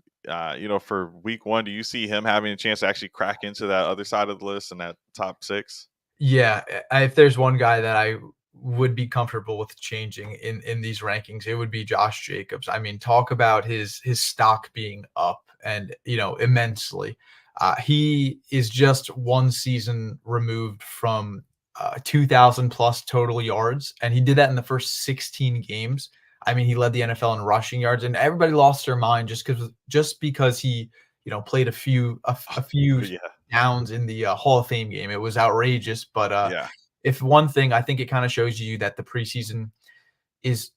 for week one, do you see him having a chance to actually crack into that other side of the list and that top six? Yeah, if there's one guy that I would be comfortable with changing in these rankings, it would be Josh Jacobs. I mean, talk about his stock being up and immensely. He is just one season removed from 2,000 plus total yards, and he did that in the first 16 games. I mean, he led the NFL in rushing yards, and everybody lost their mind just because he played a few Yeah. downs in the Hall of Fame game. It was outrageous, but Yeah. if one thing, I think it kind of shows you that the preseason is,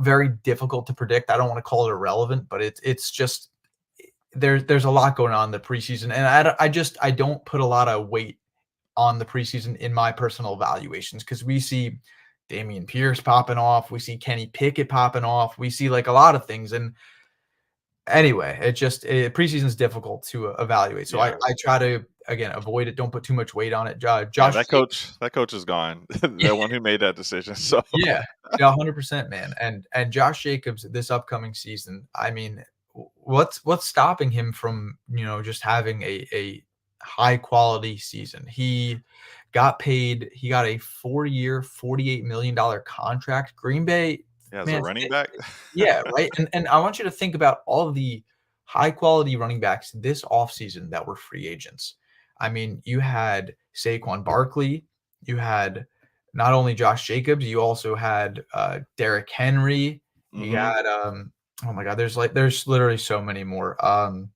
very difficult to predict. I don't want to call it irrelevant, but it's just there's a lot going on in the preseason, and I don't put a lot of weight on the preseason in my personal evaluations because we see Dameon Pierce popping off. We see Kenny Pickett popping off. We see like a lot of things. And anyway, preseason is difficult to evaluate. So I Yeah. try to, again, avoid it. Don't put too much weight on it. Yeah, Josh, that coach is gone. The one who made that decision. So yeah, yeah, 100%, man. And Josh Jacobs this upcoming season, I mean, what's stopping him from, just having a high quality season? He got paid, he got a 4-year, $48 million contract. Green Bay, yeah, as a man, running back. yeah, right. And I want you to think about all of the high quality running backs this offseason that were free agents. I mean, you had Saquon Barkley, you had not only Josh Jacobs, you also had Derrick Henry, you Hmm. had oh my god, there's literally so many more. Oh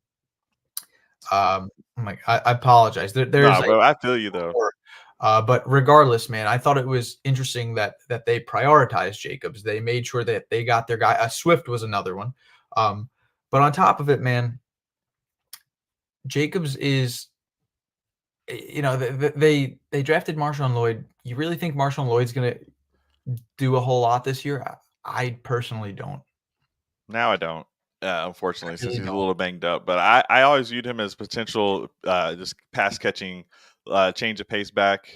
my, I apologize. There's Nah, like bro, I feel you though. more. But regardless, man, I thought it was interesting that they prioritized Jacobs. They made sure that they got their guy. Swift was another one. But on top of it, man, Jacobs is, they drafted Marshawn Lloyd. You really think Marshawn Lloyd's gonna do a whole lot this year? I personally don't. Now I don't, I unfortunately, since really he's a don't. little banged up. But I always viewed him as potential, just pass catching, change of pace back,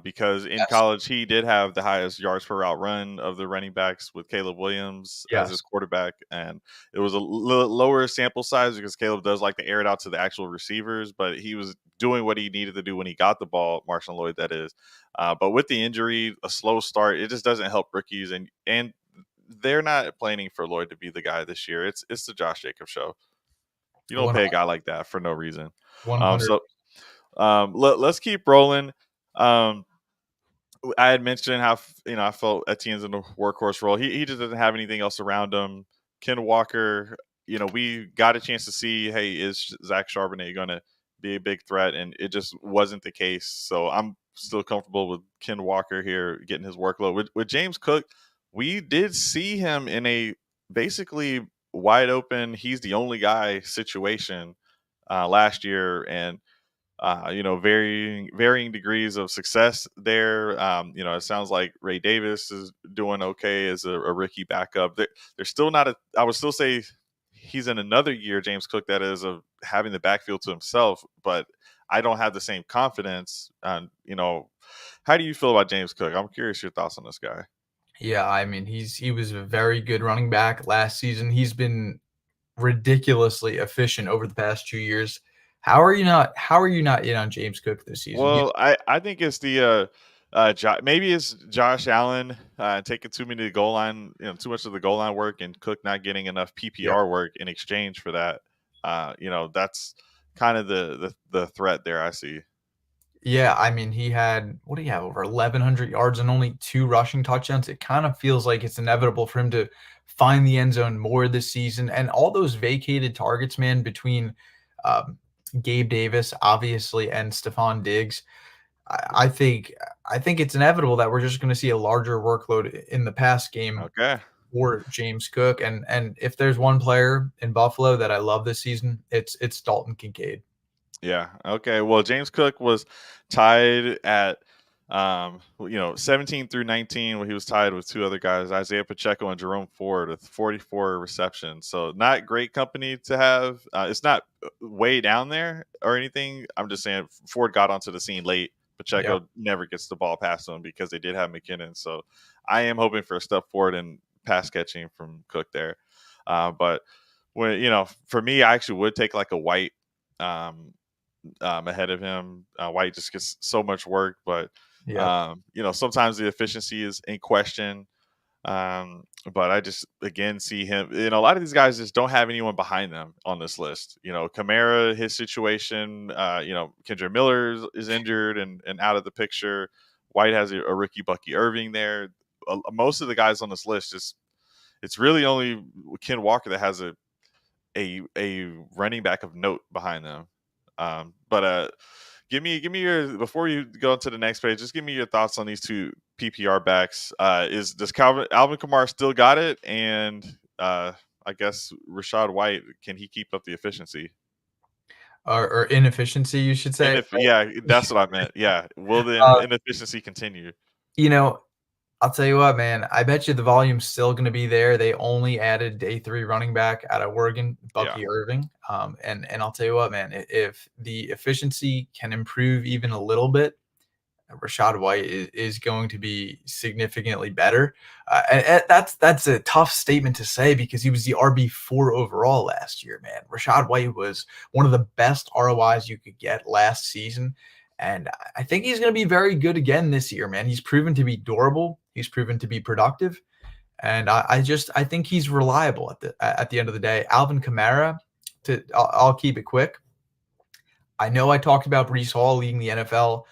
because in Yes. college he did have the highest yards per route run of the running backs with Caleb Williams as his Yes. quarterback, and it was a lower sample size because Caleb does like to air it out to the actual receivers, but he was doing what he needed to do when he got the ball, Marshawn Lloyd, that is. But with the injury, a slow start, it just doesn't help rookies, and they're not planning for Lloyd to be the guy this year. It's the Josh Jacobs show. You don't pay a guy like that for no reason. 100. So let's keep rolling. Um, I had mentioned how I felt Etienne's in the workhorse role. He just doesn't have anything else around him. Ken Walker, we got a chance to see, hey, is Zach Charbonnet going to be a big threat? And it just wasn't the case. So I'm still comfortable with Ken Walker here getting his workload. With James Cook, we did see him in a basically wide open, he's the only guy situation last year. And varying degrees of success there. It sounds like Ray Davis is doing okay as a rookie backup. They're still not I would still say he's in another year, James Cook, that is, of having the backfield to himself, but I don't have the same confidence. How do you feel about James Cook? I'm curious your thoughts on this guy. Yeah, I mean, he was a very good running back last season. He's been ridiculously efficient over the past 2 years. How are you not in on James Cook this season? Well, I think it's the maybe it's Josh Allen taking too many to the goal line, too much of the goal line work, and Cook not getting enough Yeah. PPR work in exchange for that. That's kind of the threat there I see. Yeah, I mean, what do you have, over 1,100 yards and only 2 rushing touchdowns? It kind of feels like it's inevitable for him to find the end zone more this season. And all those vacated targets, man, between um, Gabe Davis, obviously, and Stephon Diggs. I think it's inevitable that we're just going to see a larger workload in the pass game Okay. for James Cook. And if there's one player in Buffalo that I love this season, it's Dalton Kincaid. Yeah. Okay. Well, James Cook was tied at 17 through 19, where he was tied with two other guys, Isaiah Pacheco and Jerome Ford, with 44 receptions. So not great company to have. It's not way down there or anything. I'm just saying Ford got onto the scene late. Yeah. Pacheco never gets the ball past him because they did have McKinnon. So I am hoping for a step forward in pass catching from Cook there. But when for me, I actually would take like a White um, ahead of him. White just gets so much work, but Yeah. sometimes the efficiency is in question. But I just again see him. A lot of these guys just don't have anyone behind them on this list. Kamara, his situation. Kendra Miller is injured and out of the picture. White has a rookie Bucky Irving there. Most of the guys on this list, it's really only Ken Walker that has a running back of note behind them. But give me your, before you go into the next page, just give me your thoughts on these two PPR backs. Does Alvin Kamara still got it? And I guess Rashad White, can he keep up the efficiency? Or inefficiency, you should And say. if yeah, that's what I meant. Yeah, will the Uh, inefficiency continue? you know, I'll tell you what, man. I bet you the volume's still going to be there. They only added day 3 running back out of Oregon, Yeah, Bucky Irving. And I'll tell you what, man. If the efficiency can improve even a little bit, Rashad White is going to be significantly better. And that's a tough statement to say because he was the RB4 overall last year, man. Rashad White was one of the best ROIs you could get last season. And I think he's going to be very good again this year, man. He's proven to be durable. He's proven to be productive. And I think he's reliable at the end of the day. Alvin Kamara, I'll keep it quick. I know I talked about Brees Hall leading the NFL,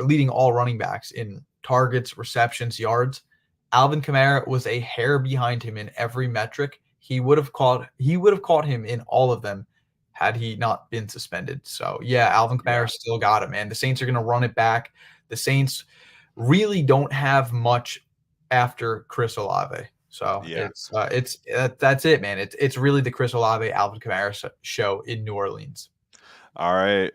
leading all running backs in targets, receptions, yards. Alvin Kamara was a hair behind him in every metric. He would have caught him in all of them had he not been suspended. So yeah, Alvin yeah, Kamara still got it, man. The Saints are going to run it back. The Saints really don't have much after Chris Olave. So yeah. that's it, man. It's really the Chris Olave Alvin Kamara show in New Orleans. All right.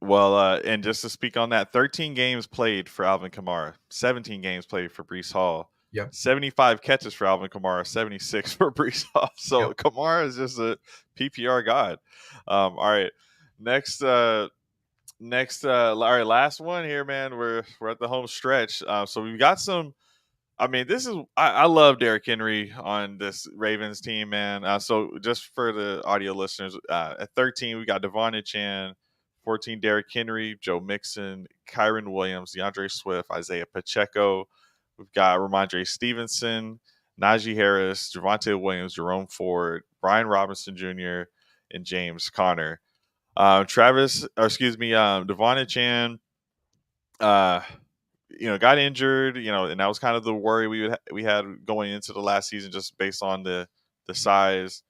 Well, and just to speak on that, 13 games played for Alvin Kamara, 17 games played for Brees Hall, Yep. 75 catches for Alvin Kamara, 76 for Brees Hall. So Yep. Kamara is just a PPR god. All right. Next, all right, last one here, man. We're at the home stretch. So we've got some. I mean, this is I love Derrick Henry on this Ravens team, man. So just for the audio listeners, at 13 we got Devon Chan, 14 Derrick Henry, Joe Mixon, Kyron Williams, DeAndre Swift, Isaiah Pacheco. We've got Ramondre Stevenson, Najee Harris, Javonte Williams, Jerome Ford, Brian Robinson Jr., and James Conner. Devon Chan. Uh, got injured, and that was kind of the worry we had going into the last season, just based on the size.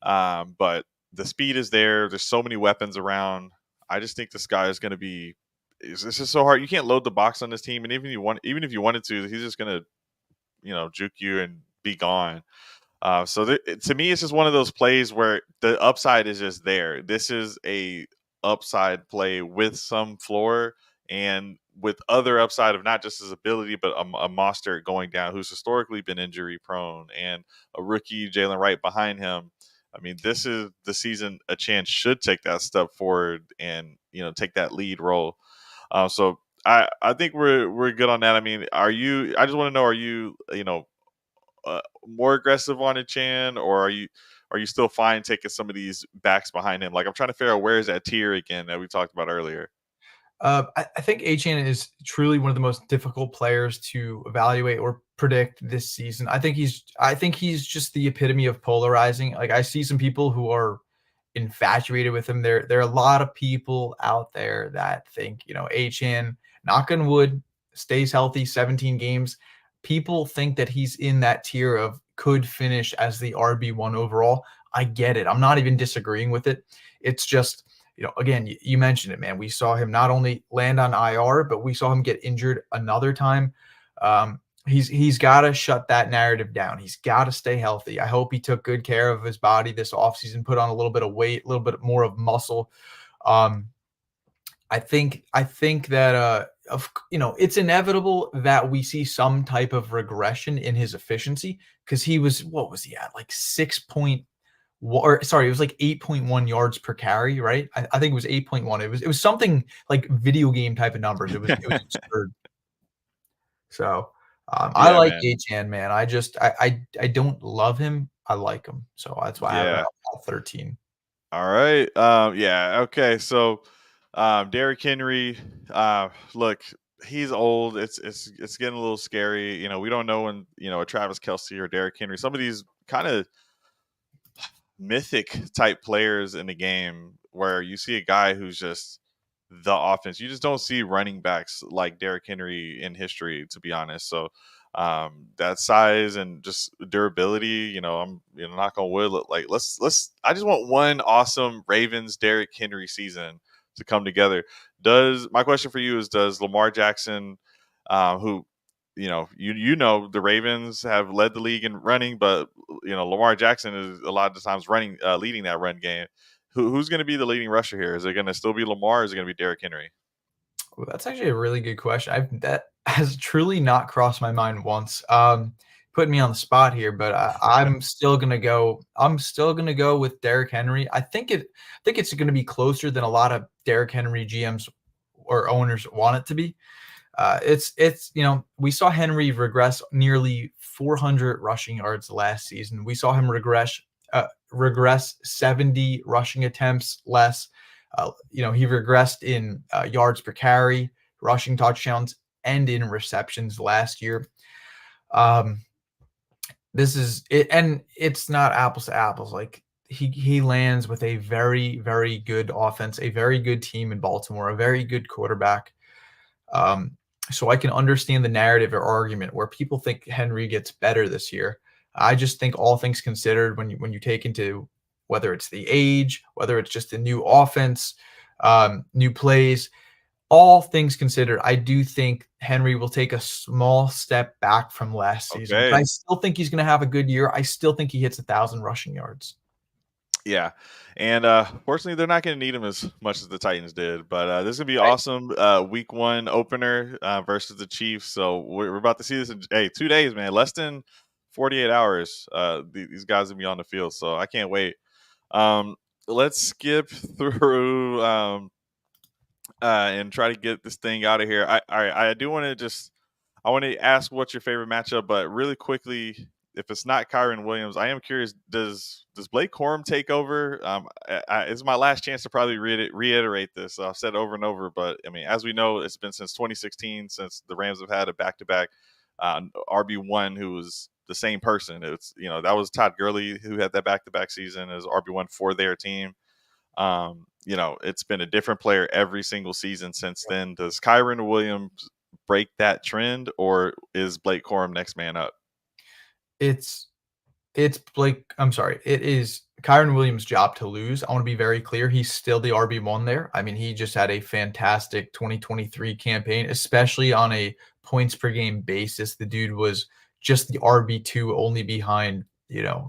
But the speed is there. There's so many weapons around. I just think this guy is going to be. It's just so hard. You can't load the box on this team, and even if you wanted to, he's just going to, juke you and be gone. To me, it's just one of those plays where the upside is just there. This is a upside play with some floor and with other upside of not just his ability, but a monster going down who's historically been injury prone and a rookie Jalen Wright behind him. I mean, this is the season a chance should take that step forward and take that lead role. So I think we're good on that. I mean, are you? I just want to know, are you more aggressive on a Chan, or are you still fine taking some of these backs behind him? Like, I'm trying to figure out where is that tier again that we talked about earlier. I think Achane is truly one of the most difficult players to evaluate or predict this season. I think he's just the epitome of polarizing. Like I see some people who are infatuated with him. There are a lot of people out there that think, Achane, knock on wood, stays healthy, 17 games. People think that he's in that tier of could finish as the RB1 overall. I get it. I'm not even disagreeing with it. It's just again, you mentioned it, man. We saw him not only land on IR, but we saw him get injured another time. He's got to shut that narrative down. He's got to stay healthy. I hope he took good care of his body this offseason, put on a little bit of weight, a little bit more of muscle. I think that it's inevitable that we see some type of regression in his efficiency because what was he at, like it was like 8.1 yards per carry, right? I think it was 8.1. It was something like video game type of numbers. It was absurd. So I Yeah, like man. Achan, man. I don't love him. I like him. So that's why I have him Yeah. at 13. All right. Yeah. Okay. So, Derrick Henry. Look, he's old. It's getting a little scary. We don't know when a Travis Kelsey or Derrick Henry. Some of these kind of mythic type players in the game where you see a guy who's just the offense. You just don't see running backs like Derrick Henry in history, to be honest. So that size and just durability, I'm knock on wood. Like let's. I just want one awesome Ravens Derrick Henry season to come together. Does my question for you is, does Lamar Jackson, who the Ravens have led the league in running, but Lamar Jackson is a lot of the times leading that run game. Who's going to be the leading rusher here? Is it going to still be Lamar, or is it going to be Derrick Henry? Well, that's actually a really good question. That has truly not crossed my mind once. Putting me on the spot here, but I'm still gonna go. I'm still gonna go with Derrick Henry. I think it's gonna be closer than a lot of Derrick Henry GMs or owners want it to be. It's we saw Henry regress nearly 400 rushing yards last season. We saw him regress 70 rushing attempts less. He regressed in yards per carry, rushing touchdowns, and in receptions last year. This is it, and it's not apples to apples. Like he lands with a very, very good offense, a very good team in Baltimore, a very good quarterback. Um, so I can understand the narrative or argument where people think Henry gets better this year. I just think all things considered, when you take into whether it's the age, whether it's just a new offense, new plays, all things considered, I do think Henry will take a small step back from last season. But I Okay. still think he's going to have a good year. I still think he hits 1,000 rushing yards. Yeah. And fortunately, they're not going to need him as much as the Titans did. But this is going to be Right. awesome. Week 1 opener versus the Chiefs. So we're about to see this in 2 days, man. Less than 48 hours. These guys will be on the field. So I can't wait. Um, let's skip through and try to get this thing out of here. I do want to I want to ask what's your favorite matchup, but really quickly, if it's not Kyron Williams, I am curious. Does Blake Corum take over? It's my last chance to probably reiterate this. I've said over and over, but I mean, as we know, it's been since 2016 since the Rams have had a back-to-back RB1 who was the same person. It's that was Todd Gurley who had that back-to-back season as RB1 for their team. It's been a different player every single season since then. Does Kyron Williams break that trend, or is Blake Corum next man up? It's Blake. I'm sorry. It is Kyron Williams' job to lose. I want to be very clear. He's still the RB1 there. I mean, he just had a fantastic 2023 campaign, especially on a points per game basis. The dude was just the RB2, only behind,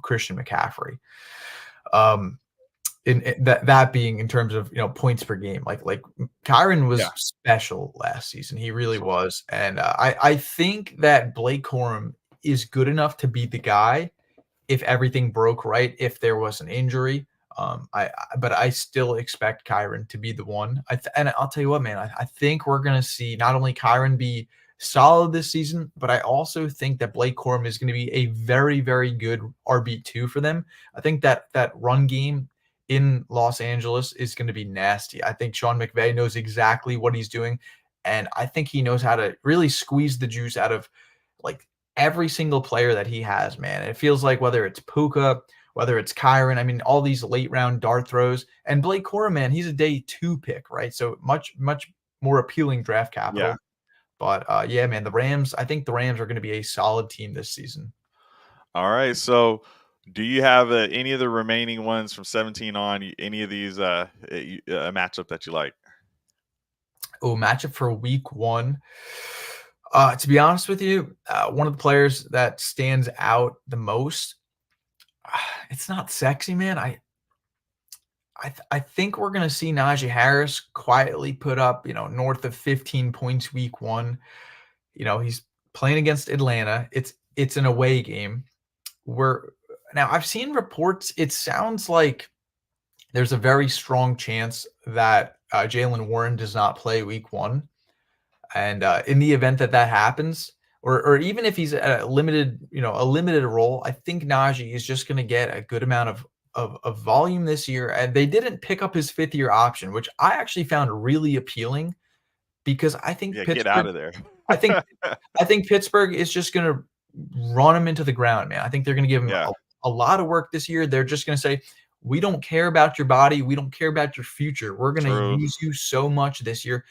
Christian McCaffrey. That being in terms of points per game, like Kyron was Yeah. special last season. He really was, and I think that Blake Corum is good enough to be the guy if everything broke right, if there was an injury. But I still expect Kyron to be the one. And I'll tell you what, man, I think we're gonna see not only Kyron be solid this season, but I also think that Blake Corum is going to be a very, very good RB2 for them. I think that run game in Los Angeles is going to be nasty. I think Sean McVay knows exactly what he's doing, and I think he knows how to really squeeze the juice out of like every single player that he has, man. It feels like whether it's Puka, whether it's Kyron, I mean, all these late round dart throws, and Blake Corum, man, he's a day 2 pick, right? So much more appealing draft Yeah. capital. But yeah, man, I think the Rams are going to be a solid team this season. All right. So, do you have any of the remaining ones from 17 on? Any of these a matchup that you like? Oh, matchup for week 1. To be honest with you, one of the players that stands out the most, it's not sexy, man. I think we're gonna see Najee Harris quietly put up, north of 15 points week 1. He's playing against Atlanta. It's an away game. Now I've seen reports. It sounds like there's a very strong chance that Jalen Warren does not play week 1. And in the event that happens, or even if he's a limited role, I think Najee is just going to get a good amount of volume this year. And they didn't pick up his 5th-year option, which I actually found really appealing because I think Yeah, get out Pittsburgh. of there. I think I think Pittsburgh is just going to run him into the ground, man. I think they're going to give him Yeah. a lot of work this year. They're just going to say, we don't care about your body. We don't care about your future. We're going to True. use you so much this year.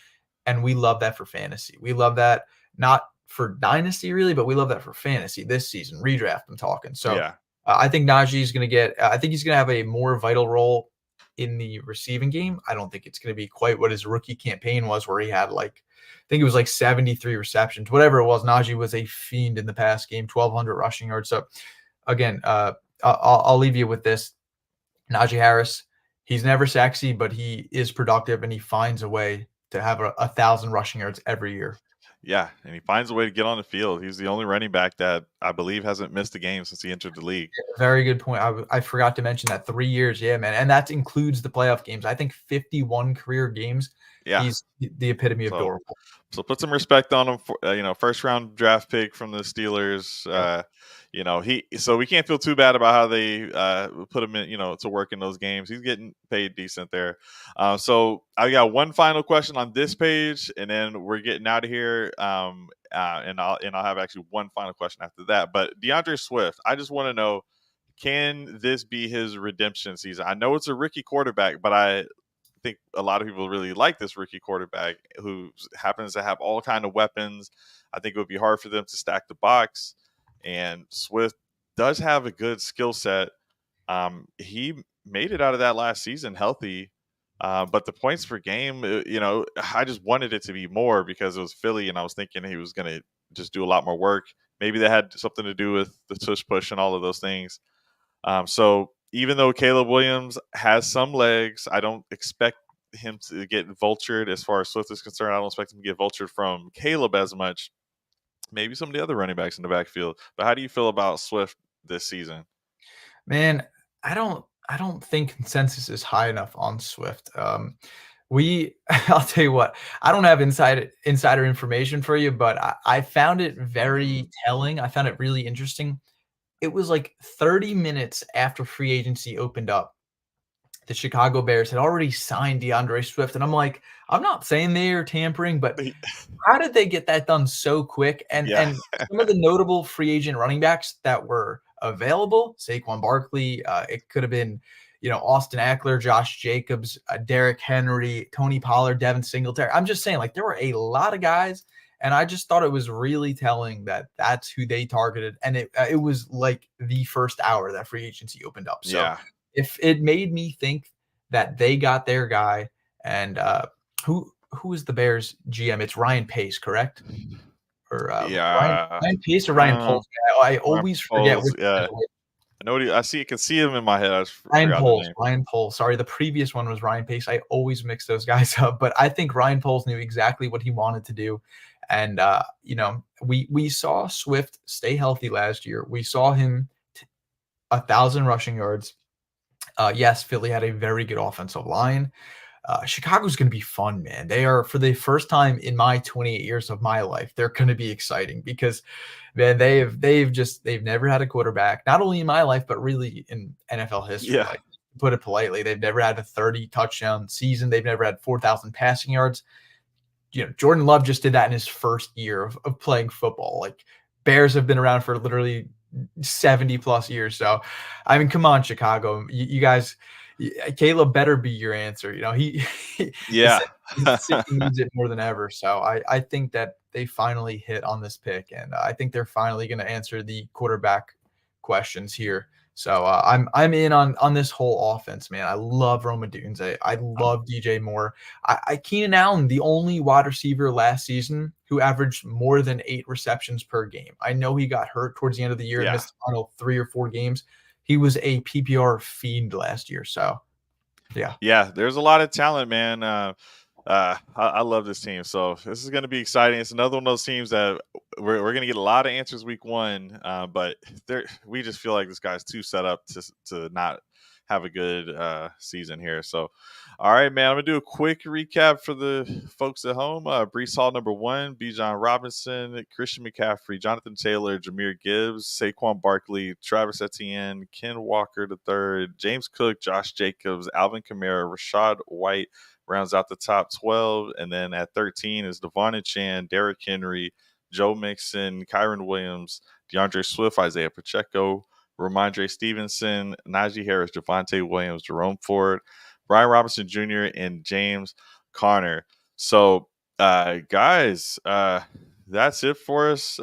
And we love that for fantasy. We love that not for Dynasty really, but we love that for fantasy this season. Redraft, I'm talking. So Yeah. I think Najee is going to get, I think he's going to have a more vital role in the receiving game. I don't think it's going to be quite what his rookie campaign was, where he had I think it was 73 receptions, whatever it was. Najee was a fiend in the past game, 1,200 rushing yards. So again, I'll leave you with this. Najee Harris, he's never sexy, but he is productive and he finds a way to have 1,000 rushing yards every year. Yeah, and he finds a way to get on the field. He's the only running back that I believe hasn't missed a game since he entered the league. Very good point. I forgot to mention that 3 years. Yeah, man. And that includes the playoff games. I think 51 career games. Yeah. He's the epitome of So durable. So put some respect on him. For, first round draft pick from the Steelers. Yep. So we can't feel too bad about how they put him in, to work in those games. He's getting paid decent there. So I got one final question on this page, and then we're getting out of here. And I'll have actually one final question after that. But DeAndre Swift, I just want to know, can this be his redemption season? I know it's a rookie quarterback, but I think a lot of people really like this rookie quarterback who happens to have all kind of weapons. I think it would be hard for them to stack the box. And Swift does have a good skill set. He made it out of that last season healthy. But the points per game, I just wanted it to be more because it was Philly, and I was thinking he was going to just do a lot more work. Maybe that had something to do with the tush push and all of those things. So even though Caleb Williams has some legs, I don't expect him to get vultured as far as Swift is concerned. I don't expect him to get vultured from Caleb as much. Maybe some of the other running backs in the backfield. But how do you feel about Swift this season? Man, I don't think consensus is high enough on Swift. I'll tell you what, I don't have insider information for you, but I found it very telling. I found it really interesting. It was like 30 minutes after free agency opened up, the Chicago Bears had already signed DeAndre Swift. And I'm like, I'm not saying they are tampering, but how did they get that done so quick? And some of the notable free agent running backs that were available, Saquon Barkley, it could have been, Austin Eckler, Josh Jacobs, Derrick Henry, Tony Pollard, Devin Singletary. I'm just saying, like, there were a lot of guys. And I just thought it was really telling that that's who they targeted. And it was like the first hour that free agency opened up. So if it made me think that they got their guy, and who is the Bears GM? It's Ryan Pace, correct? Or Ryan Pace or Ryan Poles? I always forget which. Yeah. I know can see him in my head. Ryan Poles. Sorry, the previous one was Ryan Pace. I always mix those guys up, but I think Ryan Poles knew exactly what he wanted to do. And we saw Swift stay healthy last year. We saw him 1,000 rushing yards. Yes, Philly had a very good offensive line. Chicago's going to be fun, man. They are, for the first time in my 28 years of my life, they're going to be exciting because, man, they've never had a quarterback, not only in my life, but really in NFL history. Yeah. Like, to put it politely, they've never had a 30 touchdown season. They've never had 4,000 passing yards. Jordan Love just did that in his first year of playing football. Like, Bears have been around for literally 70 plus years. So, I mean, come on, Chicago, you guys, Caleb better be your answer. He needs it more than ever. So I think that they finally hit on this pick, and I think they're finally going to answer the quarterback questions here. So I'm in on this whole offense, man. I love Rome Odunze. I love DJ Moore. Keenan Allen, the only wide receiver last season who averaged more than 8 receptions per game. I know he got hurt towards the end of the year and missed the final 3 or 4 games. He was a PPR fiend last year. So, yeah, there's a lot of talent, man. I love this team. So this is going to be exciting. It's another one of those teams that we're going to get a lot of answers week 1, but we just feel like this guy's too set up to not have a good season here. So, all right, man, I'm going to do a quick recap for the folks at home. Breece Hall, number 1, Bijan Robinson, Christian McCaffrey, Jonathan Taylor, Jahmyr Gibbs, Saquon Barkley, Travis Etienne, Ken Walker III, James Cook, Josh Jacobs, Alvin Kamara, Rashad White, rounds out the top 12. And then at 13 is Devon Chan, Derrick Henry, Joe Mixon, Kyron Williams, DeAndre Swift, Isaiah Pacheco, Ramondre Stevenson, Najee Harris, Javonte Williams, Jerome Ford, Brian Robinson Jr., and James Conner. So, guys, that's it for us.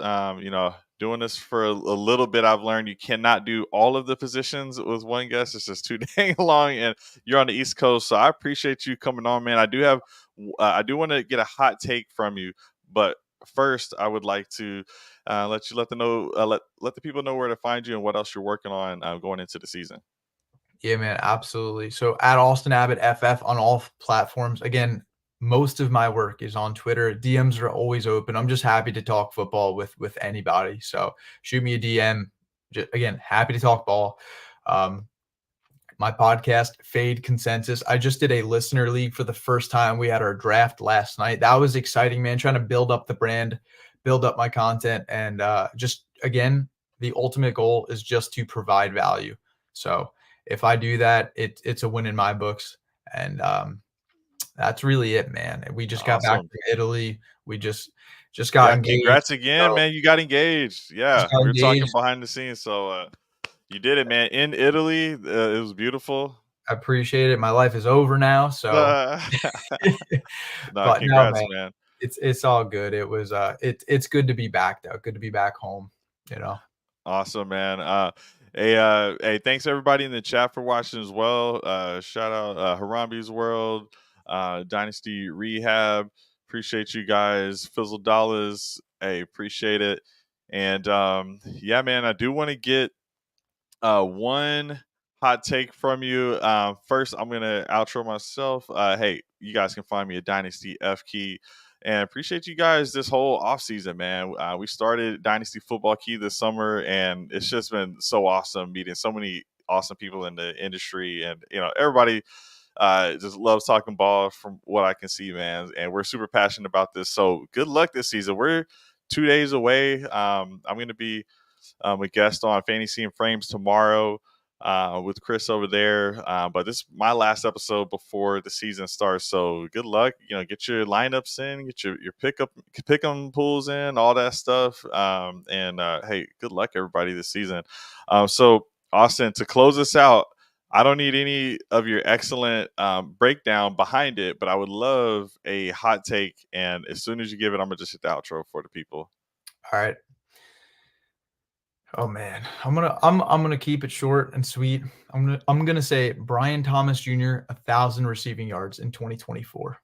Doing this for a little bit, I've learned you cannot do all of the positions with one guest. It's just too dang long, and you're on the East Coast, so I appreciate you coming on, man. I do want to get a hot take from you, but first, I would like to let the people know where to find you and what else you're working on going into the season. Yeah, man, absolutely. So at Austin Abbott FF on all platforms. Again, most of my work is on Twitter. DMs are always open. I'm just happy to talk football with anybody. So shoot me a DM. Again, happy to talk ball. My podcast, Fade Consensus. I just did a listener league for the first time. We had our draft last night. That was exciting, man. Trying to build up the brand, build up my content, and just again, the ultimate goal is just to provide value. So if I do that, it's a win in my books. And that's really it, man. We just got back Awesome. from Italy. We just got Yeah, engaged. congrats again, So man. You got engaged. just Yeah, got we were talking engaged. behind the scenes, so you did it, man. In Italy, it was beautiful. I appreciate it. My life is over now. So Uh, no, but no, congrats, man, man. it's all good. It was it's good to be back though. Good to be back home, you know. Awesome, man. Hey, thanks everybody in the chat for watching as well. Shout out Harambe's World, Dynasty Rehab. Appreciate you guys. Fizzle Dollars. Hey, appreciate it. And yeah, man, I do want to get one hot take from you. First, I'm gonna outro myself. Hey, you guys can find me at Dynasty F Key, and appreciate you guys this whole off season, man. We started Dynasty Football Key this summer, and it's just been so awesome meeting so many awesome people in the industry, and everybody just loves talking ball from what I can see, man. And we're super passionate about this. So good luck this season. We're 2 days away. I'm going to be a guest on Fantasy and Frames tomorrow with Chris over there. But this is my last episode before the season starts. So good luck. Get your lineups in, get your pick 'em pools in, all that stuff. And hey, good luck everybody this season. So Austin, to close us out, I don't need any of your excellent breakdown behind it, but I would love a hot take. And as soon as you give it, I'm gonna just hit the outro for the people. All right. Oh man, I'm gonna keep it short and sweet. I'm gonna say Brian Thomas Jr. 1,000 receiving yards in 2024.